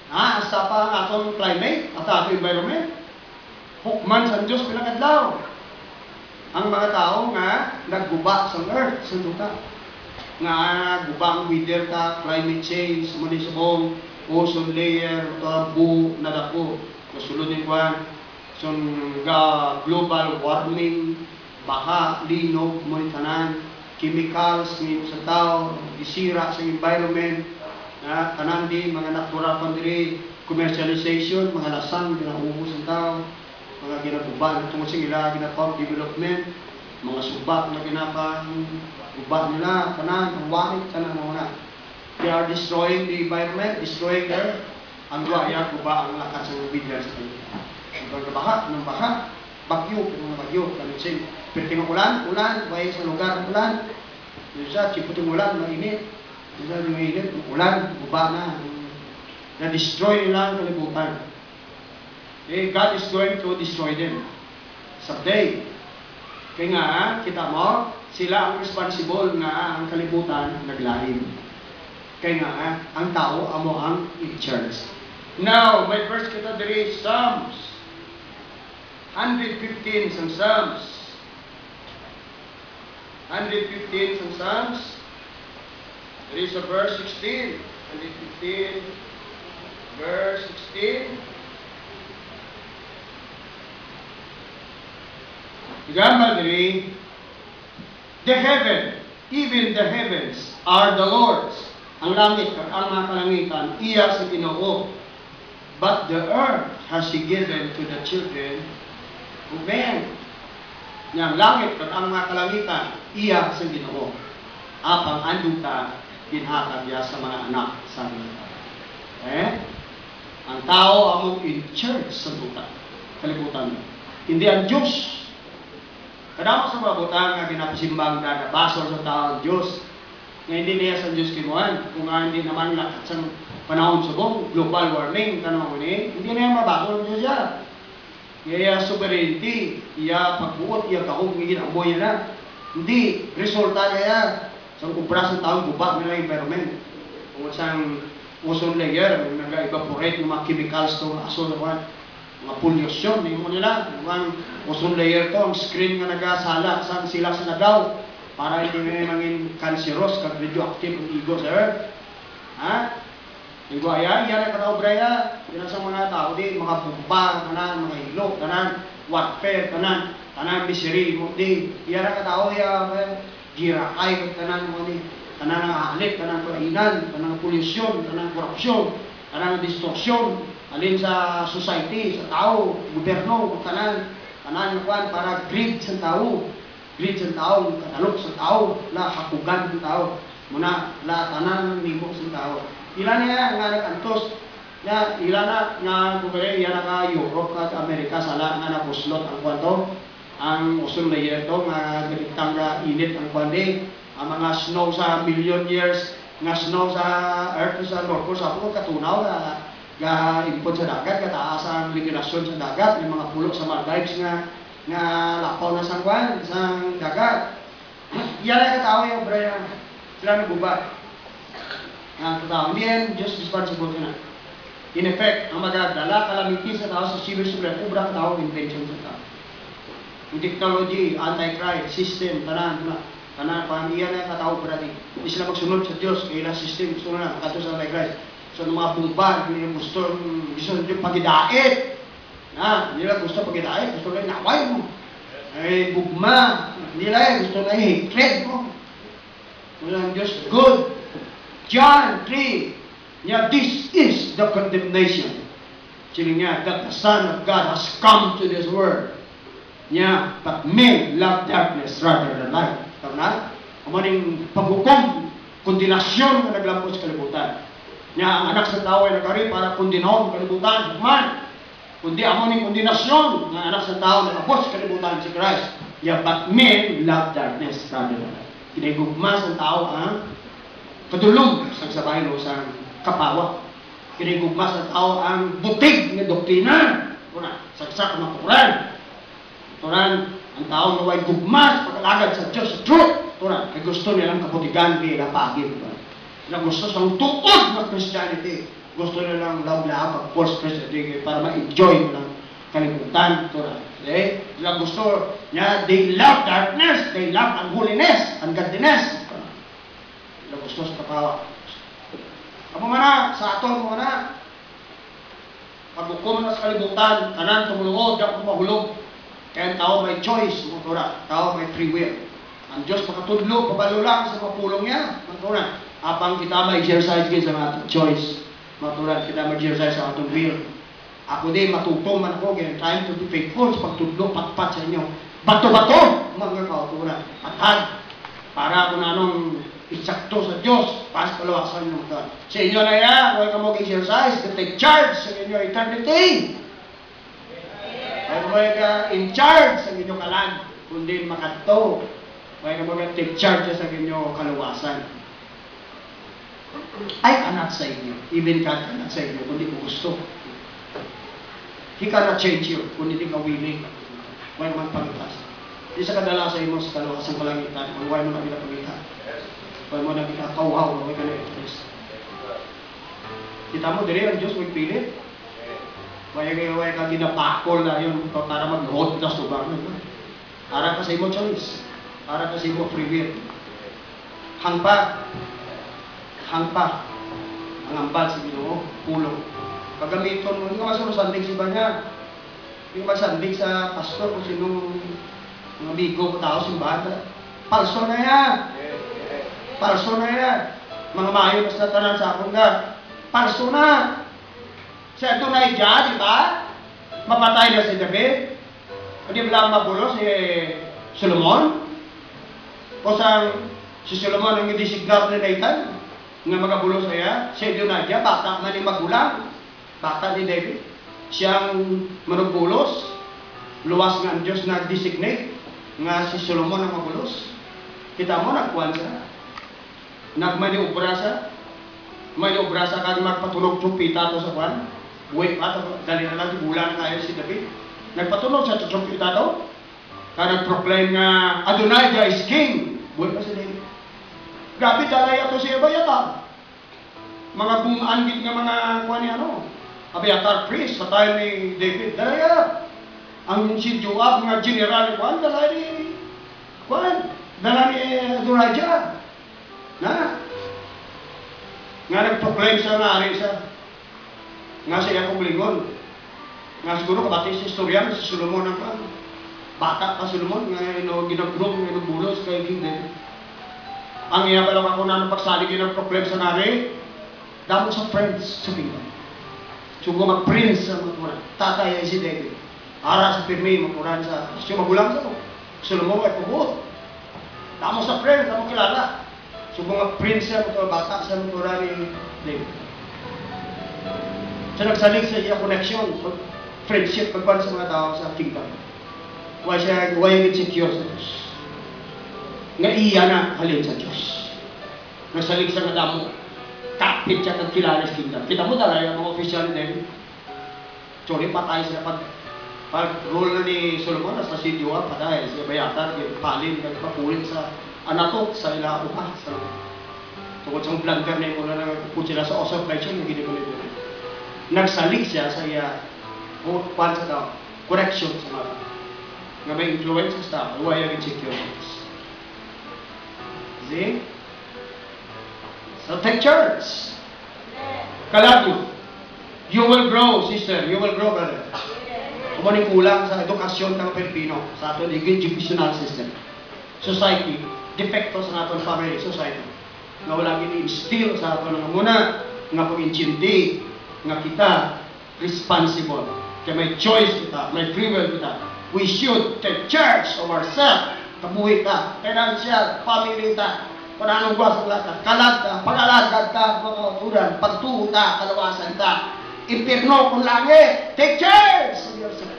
hasta pa ang atong climate at atong environment. Hukman sa Diyos pinakadlaw ang mga tao nga nagguba sa earth sa duta nga guba ang weather ta, climate change, munisibong ozone layer, bu nadako kasulod ni kwan son global warming, baha, linog, monitanan, chemicals sa tao, isira sa environment na tanan di mga natural pandiri commercialization, mga lasang ginaubos ng tao, mga ginaguban tungkol sa ila ginapang development, mga subak na ginapang guba nila, tanan, ang wakit, tanan mo na. They are destroying the environment, destroying their ang guaya, guba ang lakas ng bidya sa kanila. Ang baha, ng baha, bagyo, kamising. Pero ulan, way sa lugar ng ulan. Yung sa chiputing ulan, mainit. Yung mainit, ulan, guba na. Na-destroy nila ang kalibutan. God is going to destroy them. Someday. Kaya nga, kita mo, sila ang responsible nga ang kalibutan naglalim. Kaya nga, ang tao, amo ang in charge. Now, my first kita diri Psalms. 115 sa Psalms. 115 sa Psalms. There is a verse 16. 115, verse 16. Gamba diri, the heaven, even the heavens, are the Lord's. Ang langit, ang mga kalangitan, iya sa Ginoo. But the earth has He given to the children of men. Yang langit, ang mga kalangitan, iya sa Ginoo. Apang anduta, ginhatag ya sa mga anak sa mga. Ang tao among in charge sa duta, kalibutan. Hindi ang Diyos. Kadamo sa mga butang nga ginapasimbang na basol sa tao ang Diyos. Nga hindi niya sa Diyos kinuhan. Kung hindi naman lakat sa panahon subong, global warming, tanong ko hindi niya mabasol ang Diyos siya. Iya sovereignty, iya pagbuot, iya kahong, iya amoy na. Hindi, resulta niya sa kubra sa taong guba nila environment. Kung isang ozone layer, nag-evaporate ng mga chemicals to aso na mga pollution, hindi mo nila. Ang ozone layer to, ang screen nga nagasala sa sila sa nagaw para hindi nga maging cancerous kag radioactive ang ego sa earth. Yung guaya, yan ang kataobra ya. Yan sa mga tao di, mga bumba, tanan, mga hilo, tanan, warfare, tanan misery mo di. Yan ang katao ya, girakay, tanan mo di. Tanan ang halit, tanan kainan, tanan pollution, tanan korupsyon, tanan distortion, alin sa society, sa tao, gobyerno, tanan yung kwan para greed sa tao, katalok sa tao, la hakugan sa tao, muna la tanan nimo sa tao. Ilan niya nga nakantos, ilan na nga kumare iyan na Europe at Amerika sala nga napuslot ang kwanto, ang ozone layer to nga ganitang init ang kwande, ang mga snow sa million years nga snow sa earth sa North Pole sa puno katunaw ga impod sa dagat, kataas ang liginasyon sa dagat, may mga pulo sa Maldives nga lapaw na sang kwan, sang dagat. Iyan ay katao yung braya, sila nagubat. Ang katao, hindi yan just responsible ka na. In effect, ang magdala, calamity sa tao sa civil sulat, ubra katao, invention sa tao. Yung technology, anti-Christ, system, tanan, iyan ay katao bradi. Hindi sila magsunod sa Diyos, kailang system, gusto na, kato sa anti-Christ. sa mga bumba, hindi gusto nyo pagidait. Hindi nila gusto pagidait, gusto nila naway mo. Ay, bugma, hindi nila gusto nila hatred mo. Walang Diyos, good. John 3, this is the condemnation. Sili niya, that the Son of God has come to this world. But men love darkness rather than light. Tama na? Kamaring paghukom, kondinasyon na naglampos sa kalibutan. Ang anak sa tao ay nagkari para kondinahon kalibutan. Kundi amo ning kondinasyon ng anak sa tao na naglampos sa kalibutan si Christ. But men love darkness rather than light. Kinigugma sa tao ang kadulong sa sabaylo sa kapawa. Kinigugma sa tao ang butig ng doktrina. Saksak ng Quran. Ang tao na way gugma sa pagkalagad sa Diyos sa truth. Kaya gusto nilang kaputigan nila pagin. Na gusto sa tuod ng Christianity. Gusto nilang lab-lab ang false Christianity para ma-enjoy ng kalimutan. Okay? Sila gusto niya, they love darkness, they love unholiness, ungodliness. Sila gusto sa kapawa. Amo mana, sa aton mo na, pag-ukom na sa kalibutan, kanan, tumulungod, diyan kumahulog. Kaya ang tao may choice, tao may free will. Ang Diyos makatudlo, pabalo lang sa mapulong niya. Apang kita ma-exercise sa ating choice. Kita ma-exercise sa ating will. Ako din, matutong man ako, trying to be faithful sa pagtudlo, patpat sa inyo. Bato-bato, mga kauturan. At para ako na anong isakto sa Diyos, pas palawasan nyo ito. Sa inyo na yan, huwag ka mag-exercise, to take charge sa inyo eternity. Huwag ka in charge sa inyo kalan, kundi makato. Huwag ka mag-take charge sa inyo kaluwasan. I cannot sa inyo, even God cannot sa inyo, kundi mo gusto. He cannot change you, kundi di ka willing. Huwag man pagtas. Di sa kadalasan mo sa kaluwasan kalangitan, huwag mo na pinapagita. Huwag mo na pinakauhaw, huwag ka na ito. Kita mo, dili ang Diyos huwag pilit. Huwag ka ginapakol na yun para mag-hold na subang. Para ka sa imo choice. Para ka sa imo free will. Hangpa. Ang ambal sa Ginoo, pulong. Pagamiton mo, hindi ka masurusandig sa iba niya. Hindi ka masandig sa pastor kung sinong mga bigo o tao simbahan. Palso na yan. Palso na yan. Mga mayo na sa tanan sa akong ka. Palso na. Sa ito na idya, di ba? Mapatay na si David. Hindi ba lang mabulo si Solomon? O sa si Solomon ang i-designar ni Nathan? Nga mga bulo saya, si Adonijah, bata man ni magulang, bata ni David. Siyang manugbulos, luwas nga ang Diyos nag-designate, nga si Solomon ang magulos. Kita mo, nagkuhan siya. Nagmaniobra siya. Maniobra siya kang magpatunog trumpita to sa kuhan. Buhay pa, dali na lang, bulan kayo si David. Nagpatunog sa trumpita to. Kaya nag-proclaim nga, Adonijah is king. Buhay pa si David. Grabe dalaya to si Abiatar. Mga bumangit nga mga kuha ni Abiatar priest sa tayo ni David. Dalaya. Ang si Joab nga general ni Juan, dalaya ni Juan. Dalaya ni Adonijah. Nga nag-proclaim siya nga ari siya. Nga siya akong lingon. Nga siguro kabati si historian, si Solomon ang bata pa Solomon, nga ginagrom, nga bulos kay King David. Ang iya lang ako na pagsalig yun ang problem sa nari, damo sa friends sa kingdom. Sugo mag-prince sa mga tatay ay si David. Ara sa pirmi, mapuran sa, siya magulang sa ko. Solomon ay pabot. Damo sa friends, damo kilala. Sugo mag-prince sa mga bata sa mga ni David. So nagsalig sa iya connection, friendship, pagpan sa mga tao sa kingdom. Huwag yung insecure sa Diyos. Nga iya na halin sa Diyos. Nasalig sa madamo, kapit siya kag kilala sa kingdom. Kita mo dala yung mga opisyal ni David. Sorry, patay sila pag-rule na ni Solomon, nasa si Joab, patay. Si Abiatar, palin, nagpapulit sa anatok, sa ilao pa. Tungkol sa blunder na yung mula nagpuput sila sa Osa of Election, yung ginagawa nito. Nagsalig siya sa iya, correction sa mga. Nga may influence sa tao, huwag yung insecurities. See? So take church. Kalag, you will grow, sister. You will grow, brother. Kung ano kulang sa edukasyon ng Pilipino, sa ating educational system. Society, defecto sa ating family society. Nga wala gini-instill sa ating nga muna, nga pag-intindi, nga kita responsible. Kaya may choice kita, may free will kita. We should take charge of ourselves. Kabuhi ka, financial, family ka, pananong buwas ang lahat, kalag ka, pag-alagad ka, mga kauturan, pagtuho ka, kalawasan ka, impirno kung langit, take charge of yourself.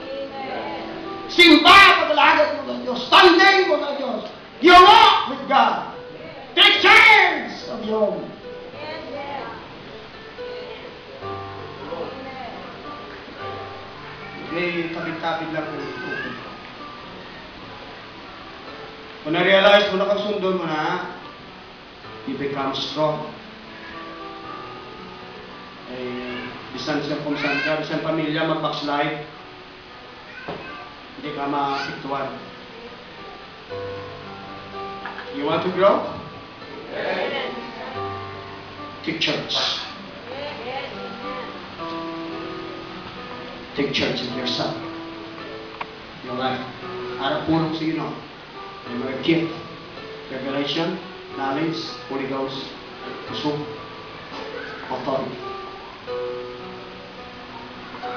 Simba, pag-alagad mo ng Diyos, standing mo ng Diyos, you walk with God, take charge of your own. May kapit-kapit lang po ito. Kung na-realize mo na kasunod mo na, you become strong. Bisan circumstance, bisan pamilya mag-backslide, hindi ka ma-apektuhan. You want to grow? Yes. Take church. Take charge of yourself, your life. Harap pulong sa Ginoo. May mga gift, revelation, knowledge, Holy Ghost, kusog, authority.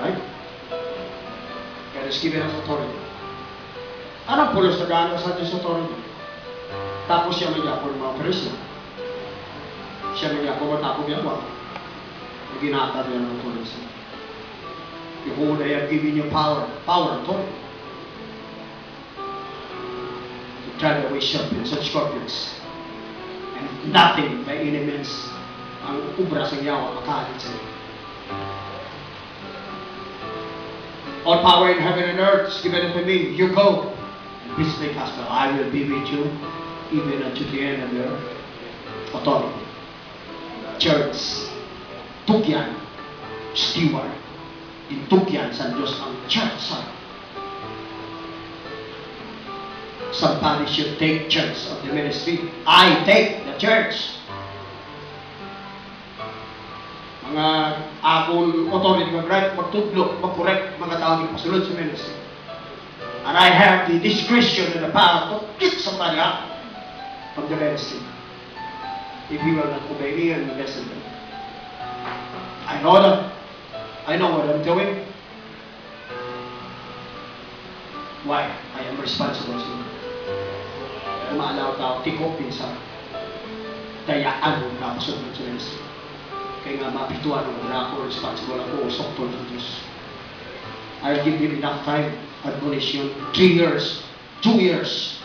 Right? God is given us authority. Anong pulos na gano'n sa Diyos authority? Tapos siya may yapon ng mga operasyon. Siya may yapon matapog yawa. Ginata niya ng authority. Behold, I have given you power, authority, to tread away serpents and scorpions, and nothing by any means ang ubra sa yawa makalit sa iyo. All power in heaven and earth is given unto me. You go and preach the gospel. I will be with you even unto the end of your authority. Church, tukyan, steward. Itukyan sa Diyos ang church. Somebody should take church of the ministry. I take the church. Mga akong authority mag-right, magtudlo, mag-correct mga tao yung pasulod sa ministry. And I have the discretion and the power to kick somebody out from the ministry if he will not obey me and listen to me. I know that. I know what I'm doing. Why? I am responsible sa inyo. Umaalaw tao, tikopin sa dayaan mo na kasunod sa ministry. Kaya nga mapituan mo na ako, responsible ako, usok to ng Diyos. I'll give you enough time, admonition, 3 years, 2 years.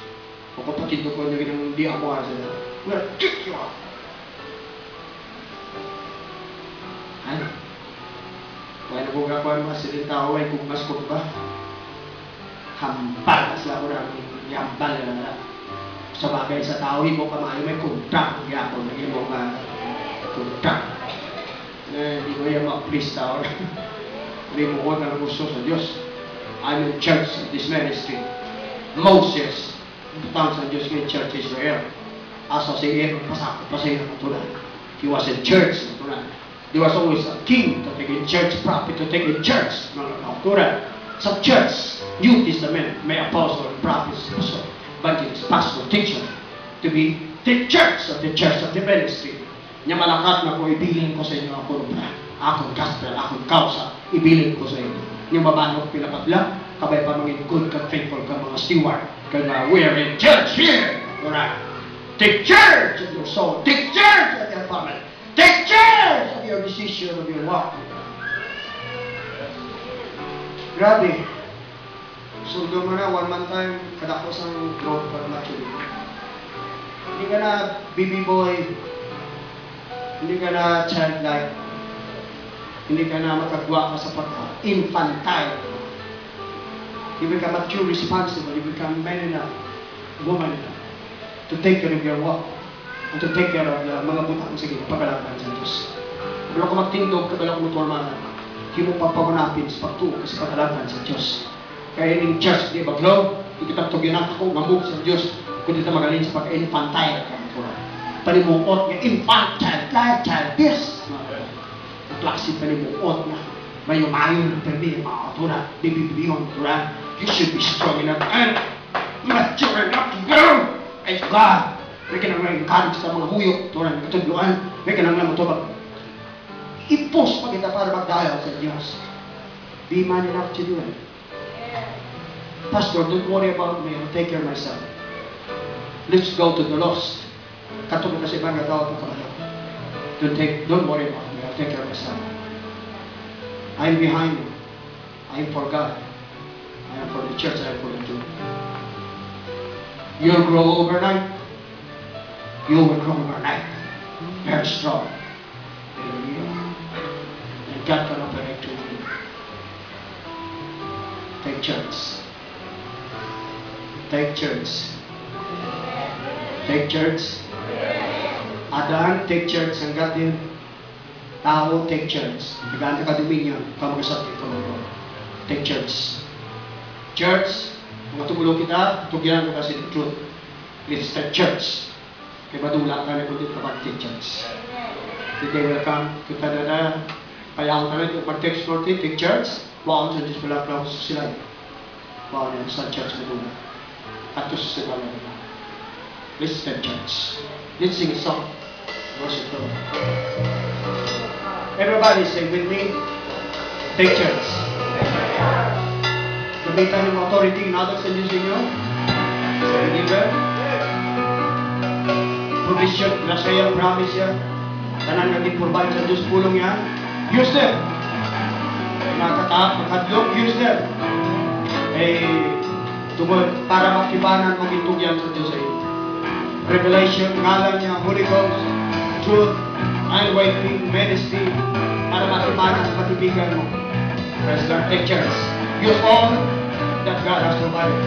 O kapatid ko nyo ginang di ako sila. We'll kick you out. Ano? Kaya nabuga ko ang mga silita ko ay kung mas ko ba? Hambal na sila ko na yambal na lang. Sa bagay sa tao, mo kamayo may kontak. Kaya ako naging mo mga kontak. Hindi ko yung mag-please tao. Hindi mo ko na gusto sa Diyos. I'm in church of this ministry. Moses, butang sa Diyos ng church Israel. Asa si Aaron, pasakot pa sa iyo natulan. He was in church natulan. There was always a king to take in church, prophet to take in church. Sa church, New Testament, may apostle, prophets, evangelist, pastor, teacher, to be the church of the ministry. Nya malakat na ko, ibilin ko sa inyo akong gospel, akong kausa, ibilin ko sa inyo. Yung mabanok pinapatla, kabay pa maging good ka, faithful ka, mga steward. Kaya we are in church here. Alright. Take charge of your soul. Take charge of your family. Take charge of your decision, of your walk. Grabe. Sundo mo na, one man time, kadakos ang growth para maturity. Hindi ka na baby boy, hindi ka na childlike, hindi ka na makagwa ka sa pagka-infantile. You become mature, responsible, you become man enough, woman enough, to take care of your walk. At to take care of the mga butang sige, pagkalaban sa Diyos. Kabalo ko magtindog, kabalo ko mutuarmanan. Hindi mo papagunapin sa pagtuo kasi pagkalaban sa Diyos. Kaya in church, di ba, Glo? Ikitang tugyan ako, mamove sa Diyos. Kung dito magaling sa pagka-infantile ka. Palimuot nga infant, child life, child this. klase pa ni buot na mayo-mayo ng permi, mga autora, bibibiyong autora. You should be strong enough and mature enough to go. Ay God, may ka nang encourage sa mga huyok, autora, ng katudluan, may ka nang ito ipos pa kita para magdalaw sa Diyos. Be man enough to do it. Pastor, don't worry about me. I'll take care of myself. Let's go to the lost. Katulad kasi ibang gataw ng kabayo. Don't worry about me. I'll take care of myself. I'm behind you. I'm for God. I am for the church. I am for the church. You'll grow overnight. You will grow overnight. Very strong. Hallelujah. And God can operate through you. Take church. Take church. Take church. Adan, take church. Ang God din. Tao, take church. Naganda ka dominion. Pamagasat ito. Take church. Church, mga tumulong kita, tugyan ko kasi the truth. Let's take church. Kaya madula ka na kung dito ka take church. Today will come to Canada. Kaya ang talit yung pag-text for take church. Wow, sa Diyos pala sa sila. Wow, yan sa church madula. At ito sa sila na. Let's take church. Let's sing a song. Worship the Lord. Everybody sing with me. Take church. Kumita ng authority na sa Diyos inyo. Sa believer. Provision, nasaya, promise yan. Tanan natin provide sa Diyos pulong yan. Use them. Nakataap, makadlok, use them. Tungkol para makibanan mong itugyan sa Diyos ay revelation, ngalan niya, Holy Ghost, truth, unwavering ministry, para makibanan sa katibigan mo. Praise God, take church. Use all that God has provided.